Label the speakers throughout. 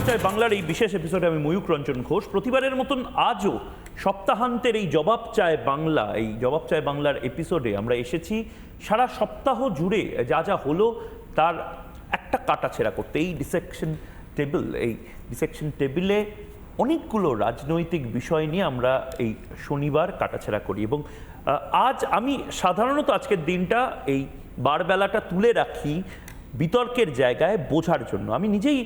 Speaker 1: চায় বাংলার এই বিশেষ এপিসোডে আমি ময়ূক রঞ্জন ঘোষ। প্রতিবারের মতন আজও সপ্তাহান্তের এই জবাব চায় বাংলার এপিসোডে আমরা এসেছি সারা সপ্তাহ জুড়ে যা যা হলো তার একটা কাটাছেঁড়া করতে। এই ডিসেকশন টেবিলে অনেকগুলো রাজনৈতিক বিষয় নিয়ে আমরা এই শনিবার কাটাছেঁড়া করি এবং আজ আমি সাধারণত আজকের দিনটা এই বারবেলাটা তুলে রাখি বিতর্কের জায়গায় বোঝার জন্য। আমি নিজেই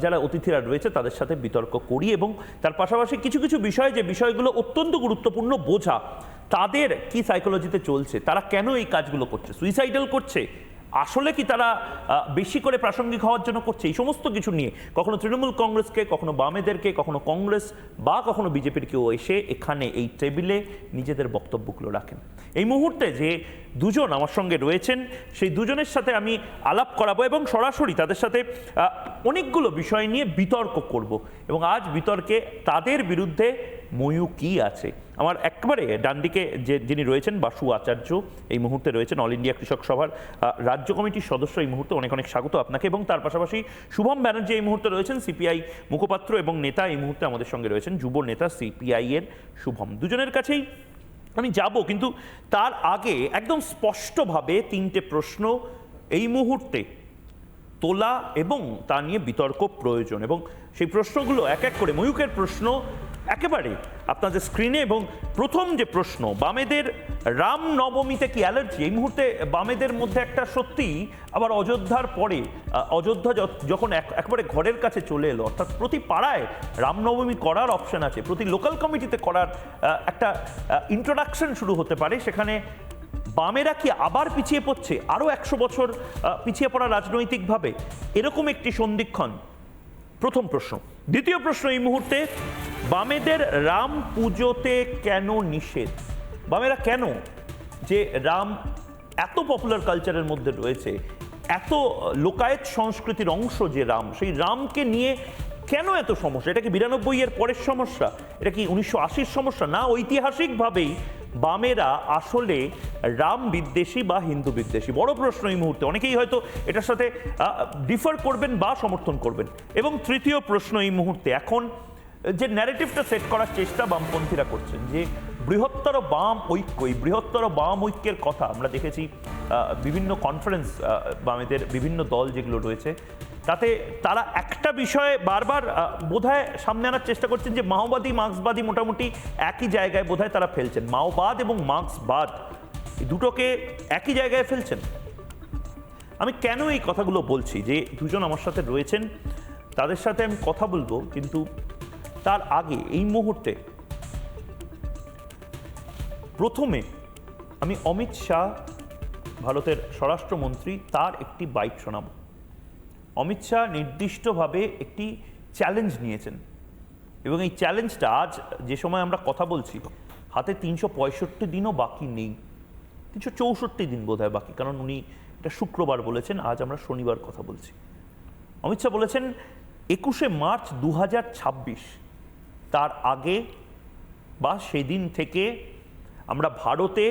Speaker 1: যারা অতিথিরা রয়েছে তাদের সাথে বিতর্ক করি এবং তার পাশাপাশি কিছু কিছু বিষয়, যে বিষয়গুলো অত্যন্ত গুরুত্বপূর্ণ বোঝা, তাদের কি সাইকোলজিতে চলছে, তারা কেন এই কাজগুলো করছে, সুইসাইডাল করছে, আসলে কি তারা বেশি করে প্রাসঙ্গিক হওয়ার জন্য করছে, এই সমস্ত কিছু নিয়ে কখনো তৃণমূল কংগ্রেসকে, কখনো বামেদেরকে, কখনো কংগ্রেস বা কখনো বিজেপির কেউ এসে এখানে এই টেবিলে নিজেদের বক্তব্যগুলো রাখেন। এই মুহূর্তে যে দুজন আমার সঙ্গে রয়েছেন সেই দুজনের সাথে আমি আলাপ করাবো এবং সরাসরি তাদের সাথে অনেকগুলো বিষয় নিয়ে বিতর্ক করব এবং আজ বিতর্কে তাদের বিরুদ্ধে ময়ূকী আছে। আমার একবারে ডান দিকে যিনি রয়েছেন বাসু আচার্য এই মুহূর্তে রয়েছেন, অল ইন্ডিয়া কৃষক সভার রাজ্য কমিটির সদস্য। এই মুহূর্তে অনেক অনেক স্বাগত আপনাকে। এবং তার পাশাপাশি শুভম ব্যানার্জি এই মুহূর্তে রয়েছেন, সিপিআই মুখপাত্র এবং নেতা। এই মুহূর্তে আমাদের সঙ্গে রয়েছেন যুব নেতা সিপিআই এর শুভম। দুজনের কাছেই আমি যাব, কিন্তু তার আগে একদম স্পষ্টভাবে তিনটে প্রশ্ন এই মুহূর্তে তোলা এবং তা নিয়ে বিতর্ক প্রয়োজন এবং সেই প্রশ্নগুলো এক এক করে ময়ূকের প্রশ্ন একেবারে আপনাদের স্ক্রিনে। এবং প্রথম যে প্রশ্ন, বামেদের রাম নবমীতে কি অ্যালার্জি? এই মুহূর্তে বামেদের মধ্যে একটা সত্যি আবার অযোধ্যার পরে অযোধ্যা যখন একেবারে ঘরের কাছে চলে এলো, অর্থাৎ প্রতি পাড়ায় রামনবমী করার অপশন আছে, প্রতি লোকাল কমিটিতে করার একটা ইন্ট্রোডাকশন শুরু হতে পারে, সেখানে বামেরা কি আবার পিছিয়ে পড়ছে, আরও 100 বছর পিছিয়ে পড়া রাজনৈতিকভাবে? এরকম একটি সন্ধিক্ষণ প্রথম প্রশ্ন। দ্বিতীয় প্রশ্ন, এই মুহূর্তে বামেদের রাম পুজোতে কেন নিষেধ? বামেরা কেন, যে রাম এত পপুলার কালচারের মধ্যে রয়েছে, এত লোকায়ত সংস্কৃতির অংশ যে রাম, সেই রামকে নিয়ে কেন এত সমস্যা? এটা কি 92 এর পরের সমস্যা? এটা কি 1980-র সমস্যা? না, ঐতিহাসিকভাবেই বামেরা আসলে রাম বিদ্বেষী বা হিন্দু বিদ্বেষী? বড় প্রশ্ন এই মুহূর্তে। অনেকেই হয়তো এটার সাথে ডিফার করবেন বা সমর্থন করবেন। এবং তৃতীয় প্রশ্ন এই মুহূর্তে, এখন যে ন্যারেটিভটা সেট করার চেষ্টা বামপন্থীরা করছেন, যে বৃহত্তর বাম ঐক্য, এই বৃহত্তর বাম ঐক্যের কথা আমরা দেখেছি বিভিন্ন কনফারেন্স, বামেদের বিভিন্ন দল যেগুলো রয়েছে, তাতে তারা একটা বিষয়ে বারবার বোধহয় সামনে আনার চেষ্টা করছেন যে মাওবাদী মার্ক্সবাদী মোটামুটি একই জায়গায় বোধহয় তারা ফেলছেন। মাওবাদ এবং মার্ক্সবাদ এই দুটোকে একই জায়গায় ফেলছেন। আমি কেন এই কথাগুলো বলছি, যে দুজন আমার সাথে রয়েছেন, তাদের সাথে আমি কথা বলবো, কিন্তু তার আগে এই মুহূর্তে প্রথমে আমি অমিত শাহ, ভারতের স্বরাষ্ট্রমন্ত্রী, তার একটি বাইট শোনাবো। অমিত শাহ নির্দিষ্টভাবে একটি চ্যালেঞ্জ নিয়েছেন এবং এই চ্যালেঞ্জটা আজ যে সময় আমরা কথা বলছি, হাতে 365 দিনও বাকি নেই, 364 দিন বোধহয় বাকি, কারণ উনি এটা শুক্রবার বলেছেন, আজ আমরা শনিবার কথা বলছি। অমিত শাহ বলেছেন 21শে মার্চ 2026, তার আগে বা সেদিন থেকে আমরা ভারতে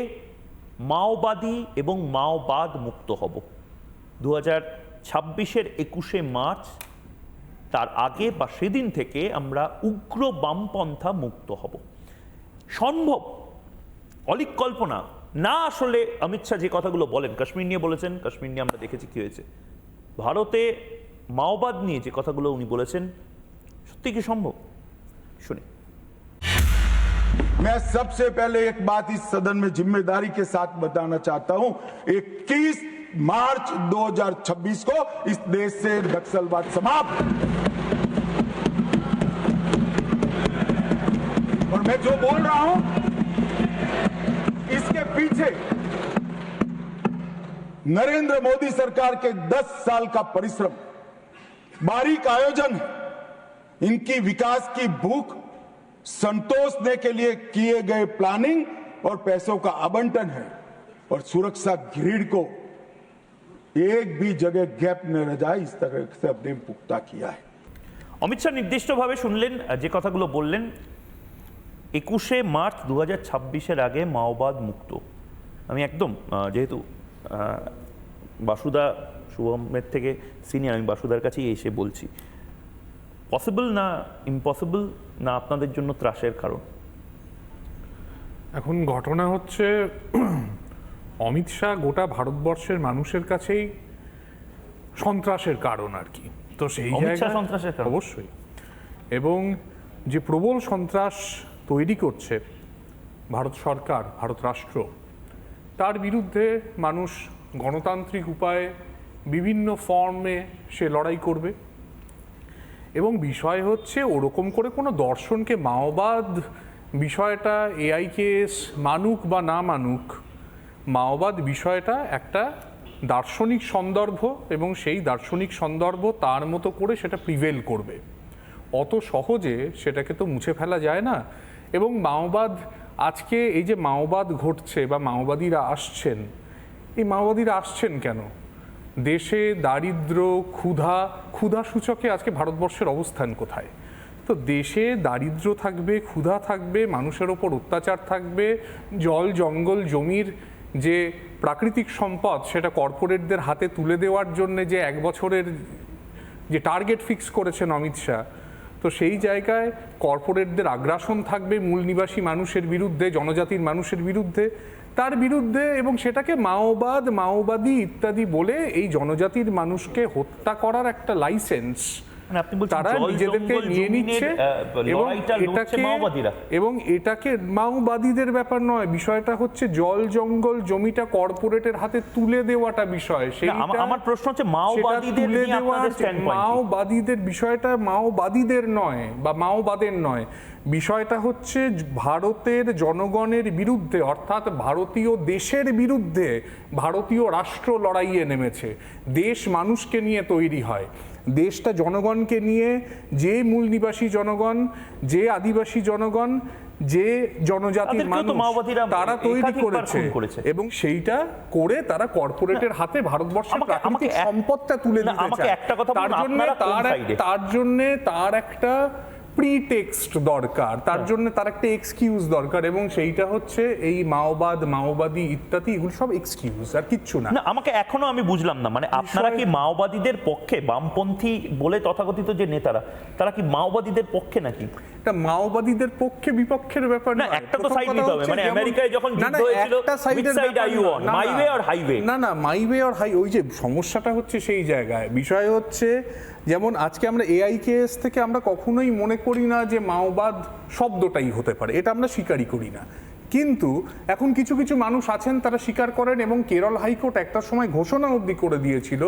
Speaker 1: মাওবাদী এবং মাওবাদ মুক্ত হব। 2026-এর 21শে মার্চ, তার আগে বা সেদিন থেকে আমরা উগ্র বামপন্থা মুক্ত হব। সম্ভব? অলিক কল্পনা না? আসলে অমিত শাহ যে কথাগুলো বলেন, কাশ্মীর নিয়ে বলেছেন, কাশ্মীর নিয়ে আমরা দেখেছি কি হয়েছে। ভারতে মাওবাদ নিয়ে যে কথাগুলো উনি বলেছেন, সত্যি কি সম্ভব? শুনি।
Speaker 2: मैं सबसे पहले एक बात इस सदन में जिम्मेदारी के साथ बताना चाहता हूं, 21 मार्च 2026 को इस देश से नक्सलवाद समाप्त। और मैं जो बोल रहा हूं इसके पीछे नरेंद्र मोदी सरकार के 10 साल का परिश्रम, बारीक आयोजन, इनकी विकास की भूख संतोषने के लिए किए गए प्लानिंग और पैसों का आवंटन है। और सुरक्षा ग्रिड को एक भी जगह गैप न रह जाए, इस तरह से अपने पुख्ता किया है।
Speaker 1: অমিত শাহ নির্দিষ্টভাবে শুনলেন যে কথাগুলো বললেন, 21শে মার্চ 2026-এর আগে মাওবাদ মুক্ত। আমি একদম, যেহেতু বাসুদা শুভমের থেকে সিনিয়র, আমি বাসুদার কাছেই এসে বলছি, পসিবল না ইম্পসিবল, না আপনাদের জন্য ত্রাসের কারণ?
Speaker 3: এখন ঘটনা হচ্ছে অমিত শাহ গোটা ভারতবর্ষের মানুষের কাছেই সন্ত্রাসের কারণ আর কি। তো সেই
Speaker 1: অমিত শাহ
Speaker 3: জায়গায়
Speaker 1: সন্ত্রাসের কারণ?
Speaker 3: অবশ্যই, এবং যে প্রবল সন্ত্রাস তৈরি করছে ভারত সরকার, ভারত রাষ্ট্র, তার বিরুদ্ধে মানুষ গণতান্ত্রিক উপায়ে বিভিন্ন ফর্মে সে লড়াই করবে। এবং বিষয় হচ্ছে ওরকম করে কোনো দর্শনকে মাওবাদ বিষয়টা এআইকেএস মানুক বা না মানুক, মাওবাদ বিষয়টা একটা দার্শনিক সন্দর্ভ এবং সেই দার্শনিক সন্দর্ভ তার মতো করে সেটা প্রিভেল করবে। অত সহজে সেটাকে তো মুছে ফেলা যায় না। এবং মাওবাদ, আজকে এই যে মাওবাদ ঘটছে বা মাওবাদীরা আসছেন, এই মাওবাদীরা আসছেন কেন? দেশে দারিদ্র, ক্ষুধা সূচকে আজকে ভারতবর্ষের অবস্থান কোথায়? তো দেশে দারিদ্র থাকবে, ক্ষুধা থাকবে, মানুষের ওপর অত্যাচার থাকবে, জল জঙ্গল জমির যে প্রাকৃতিক সম্পদ সেটা কর্পোরেটদের হাতে তুলে দেওয়ার জন্য যে 1 বছরের যে টার্গেট ফিক্স করেছেন অমিত শাহ, তো সেই জায়গায় কর্পোরেটদের আগ্রাসন থাকবে মূল নিবাসী মানুষের বিরুদ্ধে, জনজাতির মানুষের বিরুদ্ধে, তার বিরুদ্ধে, এবং সেটাকে মাওবাদী ইত্যাদি বলে এই জনজাতির মানুষকে হত্যা করার একটা লাইসেন্স
Speaker 1: আপনি বলছেন
Speaker 3: তারা
Speaker 1: জল
Speaker 3: নিজেদেরকে
Speaker 1: জঙ্গল
Speaker 3: নিয়ে
Speaker 1: জমিনের
Speaker 3: নিচ্ছে।
Speaker 1: লড়াইটা লড়ছে মাওবাদীরা।
Speaker 3: এবং এটাকে মাওবাদীদের ব্যাপার নয়, বিষয়টা হচ্ছে জল জঙ্গল জমিটা কর্পোরেটের হাতে তুলে দেওয়াটা বিষয়।
Speaker 1: আমার প্রশ্ন হচ্ছে মাওবাদীদের নিয়ে আপনাদের স্ট্যান্ড পয়েন্ট কি?
Speaker 3: মাওবাদীদের বিষয়টা মাওবাদীদের নয় বা মাওবাদের নয়, বিষয়টা হচ্ছে ভারতের জনগণের বিরুদ্ধে, অর্থাৎ ভারতীয় দেশের বিরুদ্ধে ভারতীয় রাষ্ট্র লড়াইয়ে নেমেছে। দেশ মানুষকে নিয়ে তৈরি হয়, দেশটা জনগণকে নিয়ে, যে মূল নিবাসী জনগণ, যে আদিবাসী জনগণ, যে জনজাতির মানুষ, তারা তৈরি করেছে এবং সেইটা করে তারা কর্পোরেটের হাতে ভারতবর্ষের প্রাকৃতিক সম্পদটা তুলে দিতে চায়। তার জন্য তার একটা প্রিটেক্সট দরকার, তার জন্য তার একটা এক্সকিউজ দরকার, এবং সেইটা হচ্ছে এই মাওবাদী ইত্যাদি, এগুলো সব এক্সকিউজ আর কিচ্ছু না।
Speaker 1: আমাকে এখনো আমি বুঝলাম না, মানে আপনারা কি মাওবাদীদের পক্ষে? বামপন্থী বলে তথাকথিত যে নেতারা, তারা কি মাওবাদীদের পক্ষে নাকি?
Speaker 3: এটা মাওবাদীদের পক্ষে বিপক্ষের ব্যাপার না,
Speaker 1: একটা তো সাইড নিতে হবে। মানে আমেরিকায় যখন যুদ্ধ হয়েছিল, which side are you on? My way or highway?
Speaker 3: না, মাই ওয়ে অর হাই, ওই যে সমস্যাটা হচ্ছে সেই জায়গায়। বিষয় হচ্ছে যেমন আজকে আমরা এআইকেএস থেকে আমরা কখনোই মনে করি না যে মাওবাদ শব্দটাই হতে পারে, এটা আমরা স্বীকারই করি না। কিন্তু এখন কিছু কিছু মানুষ আছেন তারা স্বীকার করেন, এবং কেরল হাইকোর্ট একটা সময় ঘোষণা অবধি করে দিয়েছিল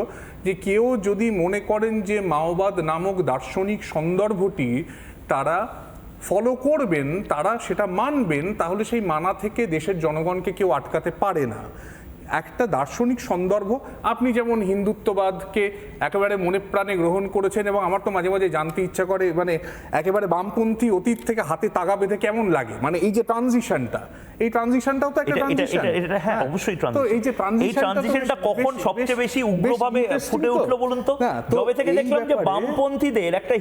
Speaker 3: যে কেউ যদি মনে করেন যে মাওবাদ নামক দার্শনিক সন্দর্ভটি তারা ফলো করবেন, তারা সেটা মানবেন, তাহলে সেই মানা থেকে দেশের জনগণকে কেউ আটকাতে পারে না। একটা দার্শনিক সন্দর্ভ, আপনি যেমন হিন্দুত্ববাদকে একেবারে মনে প্রাণে গ্রহণ করেছেন, এবং আমার তো মাঝে মাঝে জানতে ইচ্ছা করে মানে একেবারে বামপন্থী অতীত থেকে হাতে তাগা বেঁধে কেমন লাগে, মানে এই যে ট্রানজিশনটা, এই ট্রানজিশনটাও তো একটা ট্রানজিশন।
Speaker 1: হ্যাঁ, অবশ্যই
Speaker 3: তো এই যে
Speaker 1: ট্রানজিশনটা কখন সবচেয়ে বেশি উগ্রভাবে ফুটে উঠলো বলুন তো? যবে থেকে দেখলাম যে বামপন্থীদের একটা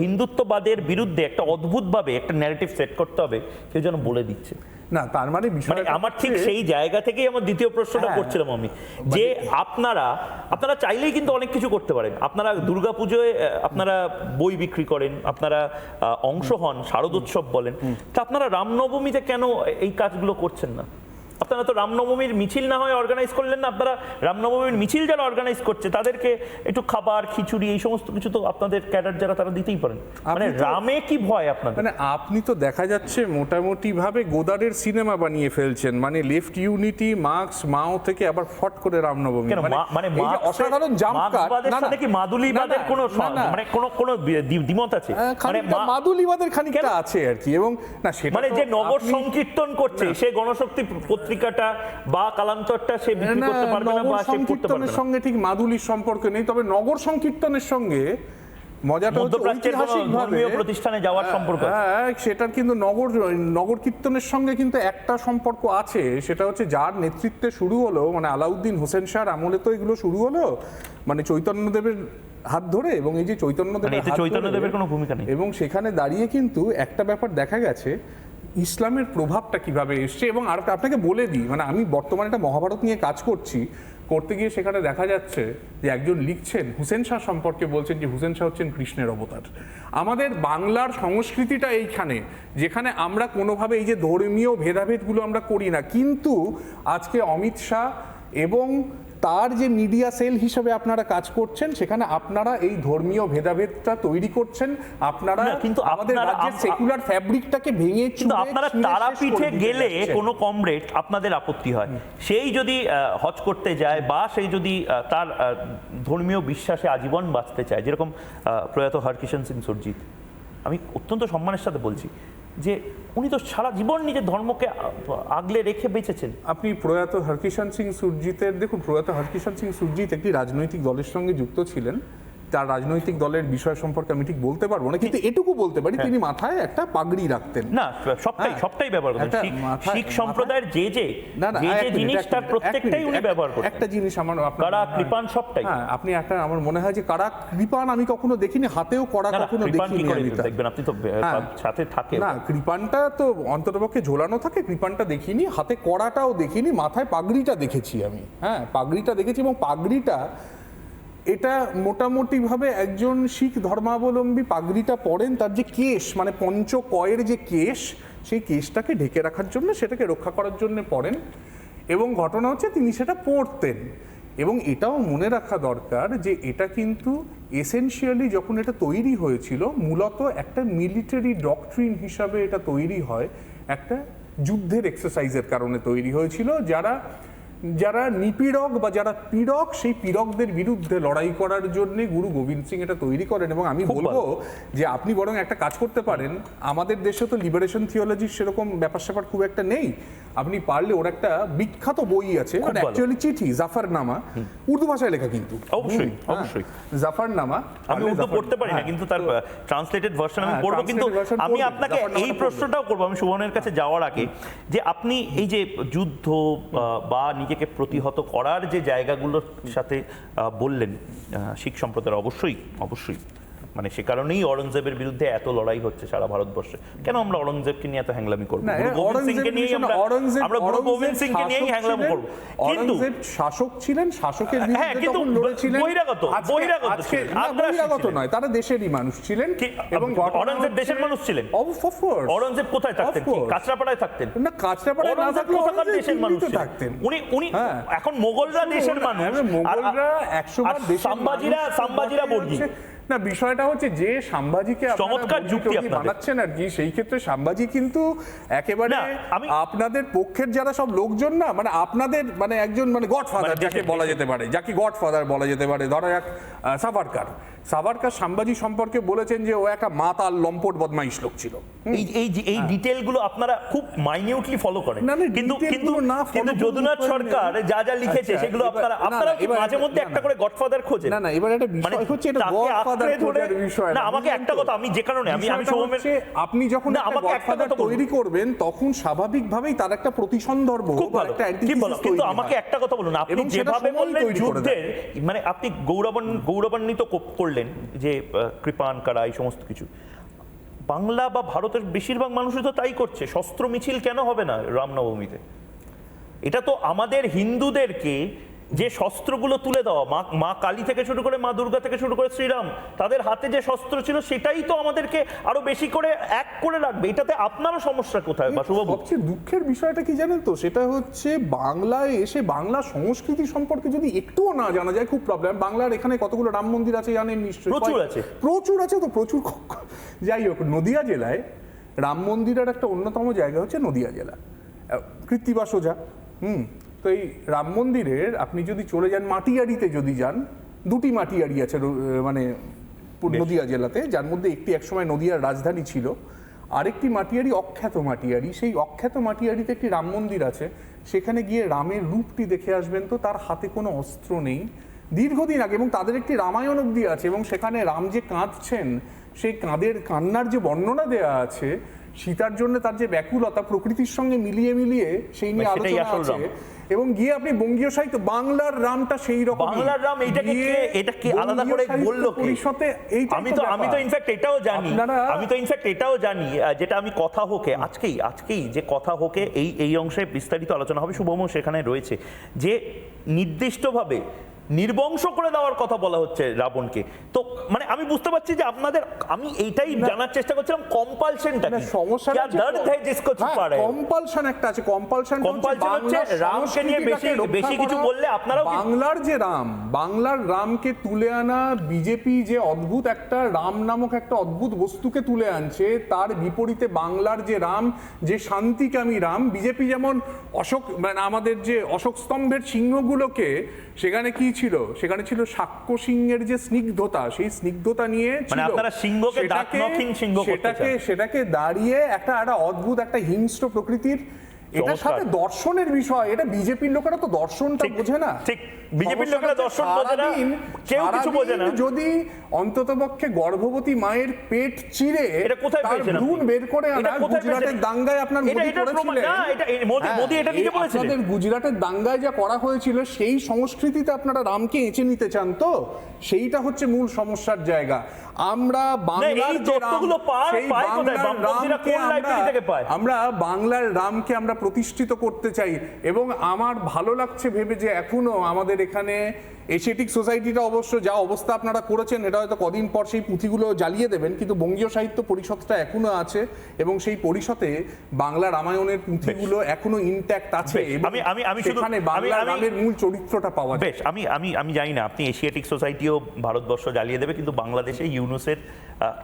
Speaker 1: হিন্দুত্ববাদের বিরুদ্ধে একটা অদ্ভুতভাবে একটা ন্যারেটিভ সেট করতে হবে, কেউ যেন বলে দিচ্ছে
Speaker 3: না। তার মানে বিষয়
Speaker 1: আমার ঠিক সেই জায়গা থেকেই আমার দ্বিতীয় প্রশ্নটা করছিলাম আমি, যে আপনারা চাইলেই কিন্তু অনেক কিছু করতে পারেন। আপনারা দুর্গাপুজোয় আপনারা বই বিক্রি করেন, আপনারা অংশ হন, শারদোৎসব বলেন, তা আপনারা রামনবমীতে কেন এই কাজগুলো করছেন না? আপনারা তো রামনবমীর মিছিল না হয় অর্গানাইজ করলেন না, আপনারা রামনবমীর মিছিল যারা অর্গানাইজ করছে তাদেরকে একটু খাবার, খিচুড়ি, এই সমস্ত কিছু তো আপনাদের ক্যাডার যারা তারা দিতেই পারেন। মানে রামে কি ভয় আপনাদের?
Speaker 3: মানে আপনি তো দেখা যাচ্ছে মোটামুটি ভাবে গোদারের সিনেমা বানিয়ে ফেলছেন, মানে লেফট ইউনিটি, মার্কস, মাও থেকে আবার ফট করে রামনবমী,
Speaker 1: মানে
Speaker 3: অসাধারণ জাম্প কাট।
Speaker 1: না না, কি মাদুলিবাদের কোনো মানে কোনো দ্বিমত আছে?
Speaker 3: মানে মাদুলিবাদের খানিকটা আছে আর কি। এবং না, সেটা
Speaker 1: মানে যে নগর সংকীর্তন করছে সে গণশক্তি পত্রিকাটা বা কালান্তরটা সে বিক্রি করতে পারবে না, বা সে পড়তে পারবে না।
Speaker 3: সঙ্গে ঠিক মাদুলির সম্পর্ক নেই, তবে নগর সংকীর্তনের সঙ্গে মজাটা হচ্ছে ঐতিহাসিকভাবে
Speaker 1: প্রতিষ্ঠানে যাওয়ার সম্পর্ক।
Speaker 3: হ্যাঁ, সেটার কিন্তু নগর কীর্তনের সঙ্গে কিন্তু একটা সম্পর্ক আছে, সেটা হচ্ছে যার নেতৃত্বে শুরু হলো, মানে আলাউদ্দিন হোসেন শাহর আমলে তো এগুলো শুরু হলো, মানে চৈতন্যদেবের হাত ধরে। এবং এই যে চৈতন্যদেবের
Speaker 1: কোনো ভূমিকা নেই,
Speaker 3: এবং সেখানে দাঁড়িয়ে কিন্তু একটা ব্যাপার দেখা গেছে, ইসলামের প্রভাবটা কিভাবে এসছে। এবং আর আপনাকে বলে দিই, মানে আমি বর্তমানে একটা মহাভারত নিয়ে কাজ করতে গিয়ে সেখানে দেখা যাচ্ছে যে একজন লিখছেন হুসেন শাহ সম্পর্কে, বলছেন যে হুসেন শাহ হচ্ছেন কৃষ্ণের অবতার। আমাদের বাংলার সংস্কৃতিটা এইখানে, যেখানে আমরা কোনোভাবে এই যে ধর্মীয় ভেদাভেদগুলো আমরা করি না, কিন্তু আজকে অমিত শাহ এবং তার যে মিডিয়া সেল হিসেবে আপনারা কাজ করছেন, সেখানে আপনারা এই ধর্মীয় ভেদাভেদটা তৈরি করছেন। আপনারা
Speaker 1: কিন্তু
Speaker 3: আমাদের রাজ্যের সেকুলার ফ্যাব্রিকটাকে ভেঙে
Speaker 1: কিন্তু আপনারা তারাপীঠে গেলে কোনো কমরেড আপনাদের আপত্তি হয়, সেই যদি হজ করতে যায় বা সেই যদি তার ধর্মীয় বিশ্বাসে আজীবন বাঁচতে চায়, যেরকম প্রয়াত হরকিষণ সিং সুরজিৎ, আমি অত্যন্ত সম্মানের সাথে বলছি যে উনি তো সারা জীবন নিজের ধর্মকে আগলে রেখে বেঁচেছেন।
Speaker 3: আপনি প্রয়াত হরকিষণ সিং সুরজিতের দেখুন, প্রয়াত হরকিষণ সিং সুরজিৎ একটি রাজনৈতিক দলের সঙ্গে যুক্ত ছিলেন। তার রাজনৈতিক দলের বিষয় সম্পর্কে আমি ঠিক বলতে পারবো না, কিন্তু এটুকু বলতে পারি তিনি মাথায় একটা পাগড়ি রাখতেন।
Speaker 1: না, সবটাই ব্যবহার করতেন। শিখ সম্প্রদায়ের যে জিনিস তার প্রত্যেকটাই উনি ব্যবহার করতেন।
Speaker 3: একটা জিনিস আমার
Speaker 1: কারা কৃপান সবটাই।
Speaker 3: হ্যাঁ, আপনি একটা, আমার মনে হয় যে কারা কৃপান আমি কখনো দেখিনি, হাতেও করা কখনো দেখিনি।
Speaker 1: দেখবেন আপনি তো সাথে থাকে
Speaker 3: না, কৃপানটা তো অন্ততপক্ষে ঝোলানো থাকে, কৃপানটা দেখিনি, হাতে কড়াটাও দেখিনি, মাথায় পাগড়িটা দেখেছি আমি। হ্যাঁ, পাগড়িটা দেখেছি, এবং পাগড়িটা এটা মোটামুটিভাবে একজন শিখ ধর্মাবলম্বী পাগড়িটা পরেন, তার যে কেশ মানে পঞ্চকয়ের যে কেশ, সেই কেশটাকে ঢেকে রাখার জন্য, সেটাকে রক্ষা করার জন্য পরেন। এবং ঘটনা হচ্ছে তিনি সেটা পরতেন। এবং এটাও মনে রাখা দরকার যে এটা কিন্তু এসেনশিয়ালি যখন এটা তৈরি হয়েছিল, মূলত একটা মিলিটারি ডক্ট্রিন হিসাবে এটা তৈরি হয়, একটা যুদ্ধের এক্সারসাইজের কারণে তৈরি হয়েছিল। যারা নিপীড়ক বা যারা পীড়ক, সেই পীড়কদের বিরুদ্ধে লড়াই করার জন্য গুরু গোবিন্দ সিং এটা তৈরি করেন। এবং আমি বলবো যে আপনি বরং একটা কাজ করতে পারেন, আমাদের দেশে তো লিবারেশন থিওলজির সেরকম ব্যাপার স্যাপার খুব একটা নেই, আপনি পারলে ওর একটা বিখ্যাত বই আছে, অ্যাকচুয়ালি চিঠি, জাফরনামা, উর্দু ভাষায় লেখা কিন্তু,
Speaker 1: অবশ্যই অবশ্যই
Speaker 3: জাফরনামা।
Speaker 1: আমি উর্দু পড়তে পারি না, কিন্তু তার ট্রান্সলেটেড ভার্সন আমি পড়বো। কিন্তু আমি আপনাকে এই প্রশ্নটাও করবো, আমি সুবর্ণের কাছে যাওয়ার আগে, যে আপনি এই যে যুদ্ধ বা নিজেকে প্রতিহত করার যে জায়গাগুলোর সাথে বললেন শিখ সম্প্রদায়ের, অবশ্যই মানে সে কারণেই অরঙ্গজেবের বিরুদ্ধে এত লড়াই হচ্ছে সারা ভারতবর্ষে। কেন আমরা অরঙ্গজেবকে নিয়ে এত হ্যাংলামি করবো? আমরা গুরু গোবিন্দ সিংকে নিয়েই হ্যাংলামি করবো। কিন্তু
Speaker 3: শাসক ছিলেন, শাসকের বিরুদ্ধে তখন লড়েছিলেন, বহিরাগত নয়, তারা দেশেরই মানুষ ছিলেন। এবং
Speaker 1: অরঙ্গজেব দেশের মানুষ ছিলেন। অরঙ্গজেব কোথায় থাকতেন? কাঁচরাপাড়ায় থাকতেন
Speaker 3: না, কাঁচরাপাড়ায় না থাকলেও
Speaker 1: দেশের মানুষ থাকতেন। উনি এখন মোগলরা দেশের মানুষ,
Speaker 3: মোগলরা 100 বার
Speaker 1: সাম্বাজিরা বর্গী।
Speaker 3: না, বিষয়টা হচ্ছে যে সাম্বাজিকে
Speaker 1: চমৎকার যুক্তি
Speaker 3: বানাচ্ছেন আর কি, সেই ক্ষেত্রে সাম্বাজি কিন্তু একেবারে আপনাদের পক্ষের যারা সব লোকজন না, মানে আপনাদের মানে একজন মানে গডফাদার যাকে বলা যেতে পারে, যাকে গডফাদার বলা যেতে পারে। ধরো এক সাভারকার সাম্বাজি সম্পর্কে বলেছেন যে ও একটা মাতাল লম্পট বদমাইশ লোক ছিল।
Speaker 1: এই ডিটেইলগুলো আপনারা খুব মাইনিউটলি ফলো করেন, কিন্তু যদুনাথ সরকার যা যা লিখেছে সেগুলো আপনারা মাঝে মধ্যে একটা করে গডফাদার খোঁজেন।
Speaker 3: না, এবার একটা বিষয় হচ্ছে এটা গডফাদার খোঁজার বিষয় না।
Speaker 1: আমাকে একটা কথা, আমি যে কারণে আমি
Speaker 3: আপনি যখন আমাকে গডফাদার তৈরি করবেন, তখন স্বাভাবিকভাবেই তার একটা প্রতিসন্দর্ভ বা একটা অ্যান্টিথিসিস তৈরি।
Speaker 1: কিন্তু আমাকে একটা কথা বলুন, আপনি যেভাবে বললেন যুদ্ধের, মানে আপনি গৌরবান্বিত করলেন যে কৃপান কারা এই সমস্ত কিছু, বাংলা বা ভারতের বেশিরভাগ মানুষই তো তাই করছে। শস্ত্র মিছিল কেন হবে না রামনবমীতে? এটা তো আমাদের হিন্দুদেরকে যে শস্ত্রগুলো তুলে দেওয়া, মা কালী থেকে শুরু করে মা দুর্গা থেকে শুরু করে শ্রীরাম, তাদের হাতে যে শস্ত্র ছিল সেটাই তো আমাদেরকে আরো বেশি করে এক করে রাখবে। এটাতে আপনারও সমস্যা কোথায়?
Speaker 3: সবচেয়ে দুঃখের বিষয়টা কি জানেন তো, সেটা হচ্ছে বাংলায় এসে বাংলা সংস্কৃতি সম্পর্কে যদি একটুও না জানা যায়, খুব প্রবলেম। বাংলার এখানে কতগুলো রাম মন্দির আছে জানেন নিশ্চয়ই? প্রচুর আছে তো, প্রচুর। যাই হোক, নদিয়া জেলায় রাম মন্দিরের একটা অন্যতম জায়গা হচ্ছে নদিয়া জেলা, কৃত্তিবাস ওঝা। তো এই রাম মন্দিরের আপনি যদি চলে যান মাটিয়াড়িতে, যদি যান, দুটি মাটিয়াড়ি আছে মানে নদিয়া জেলাতে, যার মধ্যে একটি একসময় নদিয়ার রাজধানী ছিল, আরেকটি মাটিয়াড়ি অখ্যাত মাটিয়াড়ি। সেই অখ্যাত মাটিয়াড়িতে একটি রাম মন্দির আছে, সেখানে গিয়ে রামের রূপটি দেখে আসবেন তো তার হাতে কোনো অস্ত্র নেই, দীর্ঘদিন আগে, এবং তাদের একটি রামায়ণ অবধি আছে, এবং সেখানে রাম যে কাঁদছেন, সেই কান্নার যে বর্ণনা দেয়া আছে, সীতার জন্য তার যে ব্যাকুলতা প্রকৃতির সঙ্গে মিলিয়ে মিলিয়ে সেই নিয়ে
Speaker 1: সেটাই
Speaker 3: আলোচনা
Speaker 1: আসল
Speaker 3: আছে।
Speaker 1: রাম।
Speaker 3: এবং গিয়ে আপনি বঙ্গীয় সাহিত্য বাংলার রামটা সেই রকম
Speaker 1: বাংলার রাম এটাকে আলাদা করে বললো কে?
Speaker 3: পরিষদে
Speaker 1: আমি তো ইনফ্যাক্ট এটাও জানি, যেটা আমি কথা হোকে আজকেই যে কথা হোকে এই অংশে বিস্তারিত আলোচনা হবে, শুভম সেখানে রয়েছে, যে নির্দিষ্টভাবে নির্বংশ করে দেওয়ার কথা বলা হচ্ছে রাবণকে। তো মানে আমি বুঝতে পারছি যে আপনাদের, আমি এইটাই জানার চেষ্টা করছিলাম কম্পালশনটা কি,
Speaker 3: সমস্যাটা
Speaker 1: क्या दर्द है जिसको छुपा रहे हो?
Speaker 3: কম্পালশন একটা আছে, কম্পালশন
Speaker 1: হচ্ছে রামকে নিয়ে বেশি কিছু বললে আপনারাও
Speaker 3: বাংলার যে রাম, বাংলার রামকে তুলে আনা, বিজেপি যে অদ্ভুত একটা রাম নামক একটা অদ্ভুত বস্তুকে তুলে আনছে, তার বিপরীতে বাংলার যে রাম, যে শান্তিকামী রাম, বিজেপি যেমন অশোক মানে আমাদের যে অশোক স্তম্ভের সিংহগুলোকে, সেখানে কি ছিল, সেখানে ছিল সাক্ষ্য সিংহের যে স্নিগ্ধতা, সেই স্নিগ্ধতা নিয়ে ছিল,
Speaker 1: আপনারা সিংহকে দাঁত নখিং সিংহ করতে চান।
Speaker 3: সেটাকে দাঁড়িয়ে একটা অদ্ভুত একটা হিংস্র প্রকৃতির, এটার সাথে দর্শনের বিষয়, এটা বিজেপির লোকেরা তো দর্শনটা বোঝে না।
Speaker 1: ঠিক, বিজেপির লোকেরা দর্শন বোঝে না, কেউ কিছু বোঝে না।
Speaker 3: যদি অন্ততপক্ষে গর্ভবতী মায়ের পেট চিরে
Speaker 1: এটা কোথায়
Speaker 3: তার
Speaker 1: পেয়েছেন
Speaker 3: ভ্রূণ বের করে আনা, গুজরাটের দাঙ্গায় আপনার মোদি করেছিলেন।
Speaker 1: না, এটা মোদি এটা নিজে বলেছিলেন।
Speaker 3: আপনাদের গুজরাটের দাঙ্গায় যা করা হয়েছিল, সেই সংস্কৃতিতে আপনারা রামকে এঁচে নিতে চান, তো সেইটা হচ্ছে মূল সমস্যার জায়গা। আমরা বাংলার যে রাম, সেই আমরা বাংলার রামকে আমরা প্রতিষ্ঠিত করতে চাই। এবং আমার ভালো লাগছে ভেবে যে এখনো আমাদের এখানে এশিয়াটিক সোসাইটিটা, অবশ্য যা অবস্থা আপনারা করেছেন, এটা হয়তো কদিন পর সেই পুঁথিগুলো জ্বালিয়ে দেবেন, কিন্তু বঙ্গীয় সাহিত্য পরিষদটা এখনো আছে, এবং সেই পরিষদে বাংলা রামায়ণের পুঁথিগুলো এখনো ইনট্যাক্ট আছে। সেখানে বাংলা রামের মূল চরিত্রটা পাওয়া যায়।
Speaker 1: বেশ, আমি জানি না আপনি এশিয়াটিক সোসাইটিও ভারতবর্ষ জ্বালিয়ে দেবে, কিন্তু বাংলাদেশে ইউনুসের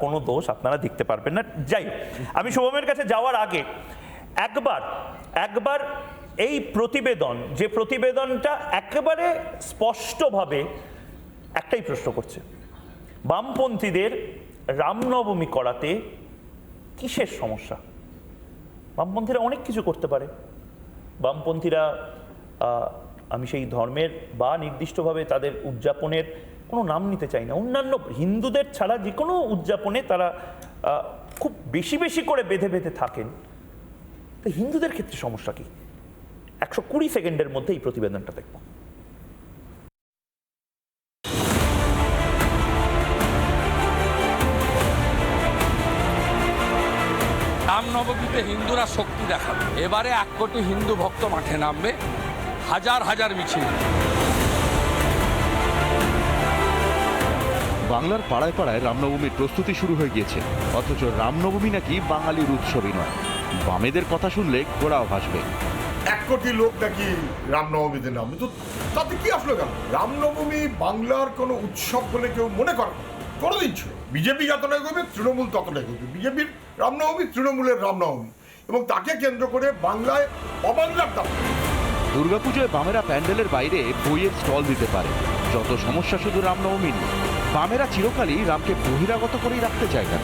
Speaker 1: কোনো দোষ আপনারা দেখতে পারবেন না। যাই হোক, আমি শুভমের কাছে যাওয়ার আগে একবার এই প্রতিবেদনটা একেবারে স্পষ্টভাবে একটাই প্রশ্ন করছে, বামপন্থীদের রামনবমী করাতে কিসের সমস্যা? বামপন্থীরা অনেক কিছু করতে পারে। বামপন্থীরা আমি সেই ধর্মের বা নির্দিষ্টভাবে তাদের উদযাপনের কোনো নাম নিতে চাই না, অন্যান্য হিন্দুদের ছাড়া যে কোনো উদযাপনে তারা খুব বেশি করে বেঁধে থাকেন। তো হিন্দুদের ক্ষেত্রে সমস্যা কি? 120 সেকেন্ডের মধ্যে এই প্রতিবেদনটা দেখব।
Speaker 4: রামনবমীতে হিন্দুরা শক্তি দেখাবে। এবারে 1 কোটি হিন্দু ভক্ত মাঠে নামবে, হাজার মিছিল।
Speaker 5: বাংলার পাড়ায় পাড়ায় রামনবমীর প্রস্তুতি শুরু হয়ে গিয়েছে, অথচ রামনবমী নাকি বাঙালির উৎসবই নয়। বামেদের কথা শুনলে ঘোড়াও ভাসবে।
Speaker 6: 1 কোটি লোক নাকি রামনবমীতে নামবে, তো তাতে কি আসলো কেন? রামনবমী বাংলার কোনো উৎসব বলে কেউ মনে করে কোনোদিন ছিল। বিজেপি যতটাই করবে, তৃণমূল ততটাই করবে। বিজেপির রামনবমী তৃণমূলের রামনবমী, এবং তাকে কেন্দ্র করে বাংলায় অবাংলার দাম।
Speaker 5: দুর্গাপুজোয় বামেরা প্যান্ডেলের বাইরে বইয়ের স্টল দিতে পারে, যত সমস্যা শুধু রামনবমী নিয়ে। বামেরা চিরকালই রামকে বহিরাগত করেই রাখতে চায় কেন?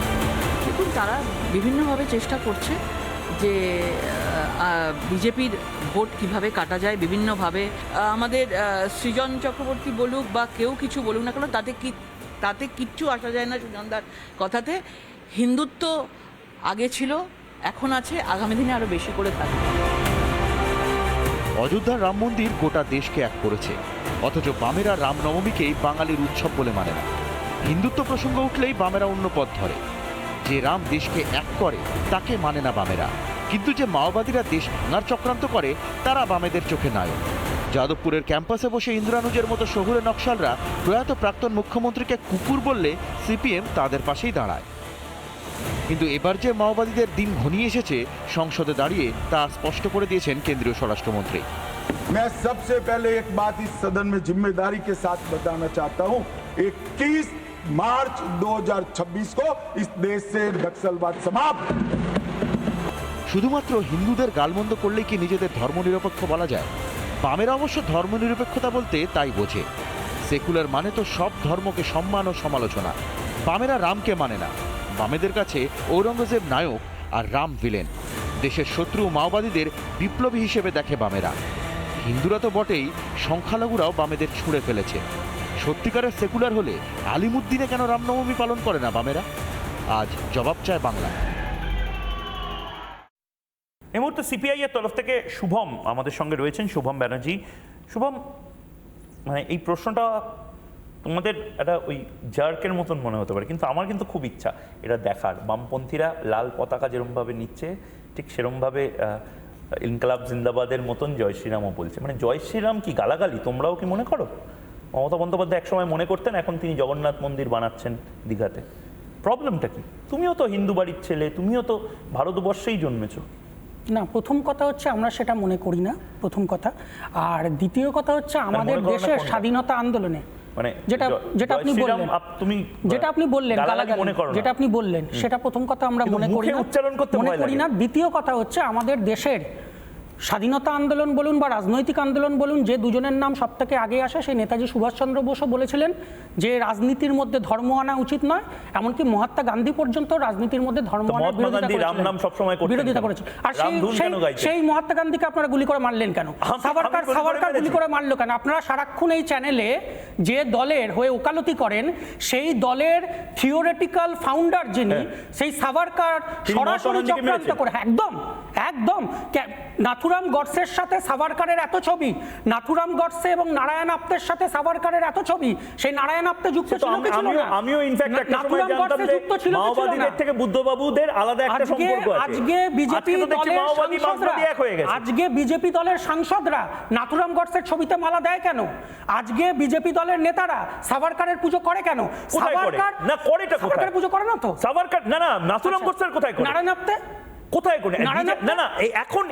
Speaker 7: দেখুন, তারা বিভিন্নভাবে চেষ্টা করছে যে বিজেপির ভোট কিভাবে কাটা যায়, বিভিন্নভাবে। আমাদের সৃজন চক্রবর্তী বলুক বা কেউ কিছু বলুক না কেন, তাতে কিচ্ছু আসা যায় না সৃজনদার কথাতে। হিন্দুত্ব আগে ছিল, এখন আছে, আগামী দিনে আরো বেশি করে থাকবে।
Speaker 5: অযোধ্যার রাম মন্দির গোটা দেশকে এক করেছে, অথচ বামেরা রামনবমীকেই বাঙালির উৎসব বলে মানে না। হিন্দুত্ব প্রসঙ্গ উঠলেই বামেরা অন্য পথ ধরে। যে রাম দেশকে এক করে তাকে মানে না বামেরা, কিন্তু যে মাওবাদীরা দেশ ভাঙার চক্রান্ত করে তারা বামেদের চোখে নায়ক। যাদবপুরের ক্যাম্পাসে বসে ইন্দ্রানুজের মতো শহুরে নকশালরা প্রয়াত প্রাক্তন মুখ্যমন্ত্রীকে কুকুর বললে সিপিএম তাদের পাশেই দাঁড়ায়। কিন্তু এবার যে মাওবাদীদের দিন ঘনিয়ে এসেছে, সংসদে দাঁড়িয়ে তা স্পষ্ট করে দিয়েছেন কেন্দ্রীয় স্বরাষ্ট্রমন্ত্রী।
Speaker 2: मैं सबसे पहले एक बात इस सदन में जिम्मेदारी के साथ बताना चाहता हूं, 21 मार्च 2026 को इस देश से नक्सलवाद समाप्त।
Speaker 5: শুধুমাত্র হিন্দুদের গালমন্দ করলেই কি নিজেদের ধর্মনিরপেক্ষ বলা যায়? বামেরা অবশ্য ধর্মনিরপেক্ষতা বলতে তাই বোঝে। সেকুলার মানে তো সব ধর্মকে সম্মান ও সমালোচনা। বামেরা রামকে মানে না। বামেদের কাছে ঔরঙ্গজেব নায়ক আর রাম ভিলেন। দেশের শত্রু মাওবাদীদের বিপ্লবী হিসেবে দেখে বামেরা। হিন্দুরা তো বটেই, সংখ্যালঘুরাও বামেদের ছুঁড়ে ফেলেছে। সত্যিকারের সেকুলার হলে আলিমুদ্দিনে কেন রামনবমী পালন করে না বামেরা? আজ জবাব চায় বাংলা।
Speaker 1: এই মুহূর্তে সিপিআই এর তরফ থেকে শুভম আমাদের সঙ্গে রয়েছেন, শুভম ব্যানার্জি। শুভম, মানে এই প্রশ্নটা তোমাদের একটা ওই জার্কের মতন মনে হতে পারে, কিন্তু আমার কিন্তু খুব ইচ্ছা এটা দেখার। বামপন্থীরা লাল পতাকা যেরমভাবে নিচ্ছে ঠিক সেরমভাবে ইনকলাব জিন্দাবাদের মতন জয় শ্রীরামও বলছে। মানে জয় শ্রীরাম কি গালাগালি, তোমরাও কি মনে করো? মমতা বন্দ্যোপাধ্যায় একসময় মনে করতেন, এখন তিনি জগন্নাথ মন্দির বানাচ্ছেন দীঘাতে। প্রবলেমটা কি? তুমিও তো হিন্দু বাড়ির ছেলে, তুমিও তো ভারতবর্ষেই জন্মেছো।
Speaker 8: না, প্রথম কথা হচ্ছে আমরা সেটা মনে করি না, প্রথম কথা। আর দ্বিতীয় কথা হচ্ছে আমাদের দেশের স্বাধীনতা আন্দোলনে
Speaker 1: মানে
Speaker 8: যেটা আপনি বললেন,
Speaker 1: তুমি
Speaker 8: যেটা আপনি বললেন গালাগালি, যেটা আপনি বললেন সেটা প্রথম কথা আমরা মনে করি না,
Speaker 1: উচ্চারণ করতে ভয় লাগে।
Speaker 8: দ্বিতীয় কথা হচ্ছে আমাদের দেশের স্বাধীনতা আন্দোলন বলুন বা রাজনৈতিক আন্দোলন বলুন, যে দুজনের নাম সব থেকে আগে আসে সেই নেতাজি সুভাষচন্দ্র বোসও বলেছিলেন যে রাজনীতির মধ্যে ধর্ম আনা উচিত নয়। এমনকি মহাত্মা গান্ধী পর্যন্ত রাজনীতির মধ্যে ধর্ম আনার বিরোধিতা করেছেন। আর সেই মহাত্মা গান্ধীকে আপনারা গুলি করে মারলেন কেন? সাভারকার গুলি করে মারলো কেন? আপনারা সারাক্ষণ এই চ্যানেলে যে দলের হয়ে ওকালতি করেন, সেই দলের থিওরিটিক্যাল ফাউন্ডার যিনি, সেই সাভারকার সরাসরি চক্রান্ত করে, একদম একদম নাথুরাম গডসের সাথে সাভারকারের এত ছবি, নাথুরাম গডসে এবং নারায়ণ আপ্তের সাথে সাভারকারের এত ছবি, সেই নারায়ণ আপ্তে যুক্ত ছিল কি ছিল না?
Speaker 1: আমিও ইনফ্যাক্ট একটা সময় জানতাম যে মাওবাদীদের থেকে বুদ্ধবাবুদের আলাদা একটা সম্পর্ক আছে।
Speaker 8: আজকে বিজেপি দলের সাংসদরা, আজকে বিজেপি দলের সাংসদরা নাথুরাম গডসের ছবিতে মালা দেয় কেন? আজকে বিজেপি দলের নেতারা সাভারকারের পুজো করে কেন?
Speaker 1: সাভারকার না করেটা কোথায়?
Speaker 8: পুজো করে না তো সাভারকার।
Speaker 1: না না, নাথুরাম গডসের কোথায় করে?
Speaker 8: নারায়ণ আপ্তে
Speaker 1: কোথায় করে? না না, এখন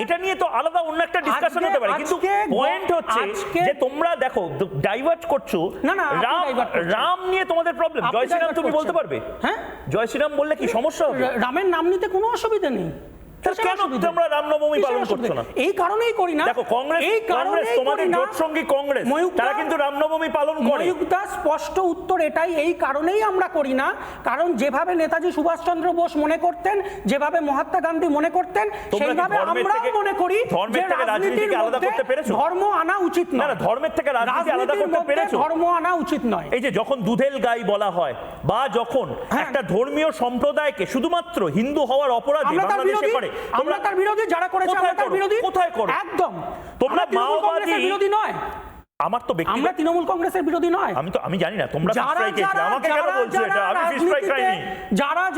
Speaker 1: এটা নিয়ে তো আলাদা অন্য একটা ডিসকাশন হতে পারে, কিন্তু পয়েন্ট হচ্ছে যে তোমরা দেখো ডাইভার্ট করছো। রাম নিয়ে তোমাদের প্রবলেম। জয় শ্রীরাম তুমি বলতে পারবে? হ্যাঁ, জয় শ্রীরাম বললে কি সমস্যা হবে?
Speaker 8: রামের নাম নিতে কোনো অসুবিধা নেই।
Speaker 1: কেন তোমরা রামনবমী পালন করছো না?
Speaker 8: এই কারণেই করি না।
Speaker 1: দেখো কংগ্রেস তোমাদের জোট সঙ্গী কংগ্রেস, তারা কিন্তু রামনবমী পালন করে।
Speaker 8: ময়ূকদা স্পষ্ট উত্তর এটাই, এই কারণেই আমরা করি না। কারণ যেভাবে নেতাজি সুভাষচন্দ্র বোস মনে করতেন, যেভাবে মহাত্মা গান্ধী মনে করতেন, সেইভাবে আমরাও মনে করি যে রাজনীতিকে আলাদা করতে পেরেছো। ধর্ম আনা উচিত নয়।
Speaker 1: না, ধর্মের থেকে রাজনীতি আলাদা করতে পেরেছো।
Speaker 8: ধর্ম আনা উচিত নয়।
Speaker 1: এই যে যখন দুধেল গাই বলা হয়, বা যখন একটা ধর্মীয় সম্প্রদায়কে শুধুমাত্র হিন্দু হওয়ার অপরাধে বাংলাদেশে করে,
Speaker 8: আমরা তার বিরোধী, যারা করেছে আমরা তার বিরোধী।
Speaker 1: কোথায় করো?
Speaker 8: একদম।
Speaker 1: তোমরা মাওবাদী
Speaker 8: বিরোধী নয়।
Speaker 1: আমার তো ব্যক্তিগত,
Speaker 8: আমরা তৃণমূল কংগ্রেসের বিরোধী নয়।
Speaker 1: আমি জানি না তোমরা ফিশ ফ্রাই খেয়েছিলে, আমাকে কেন বলছো এটা? আমি ফিশ ফ্রাই খাইনি।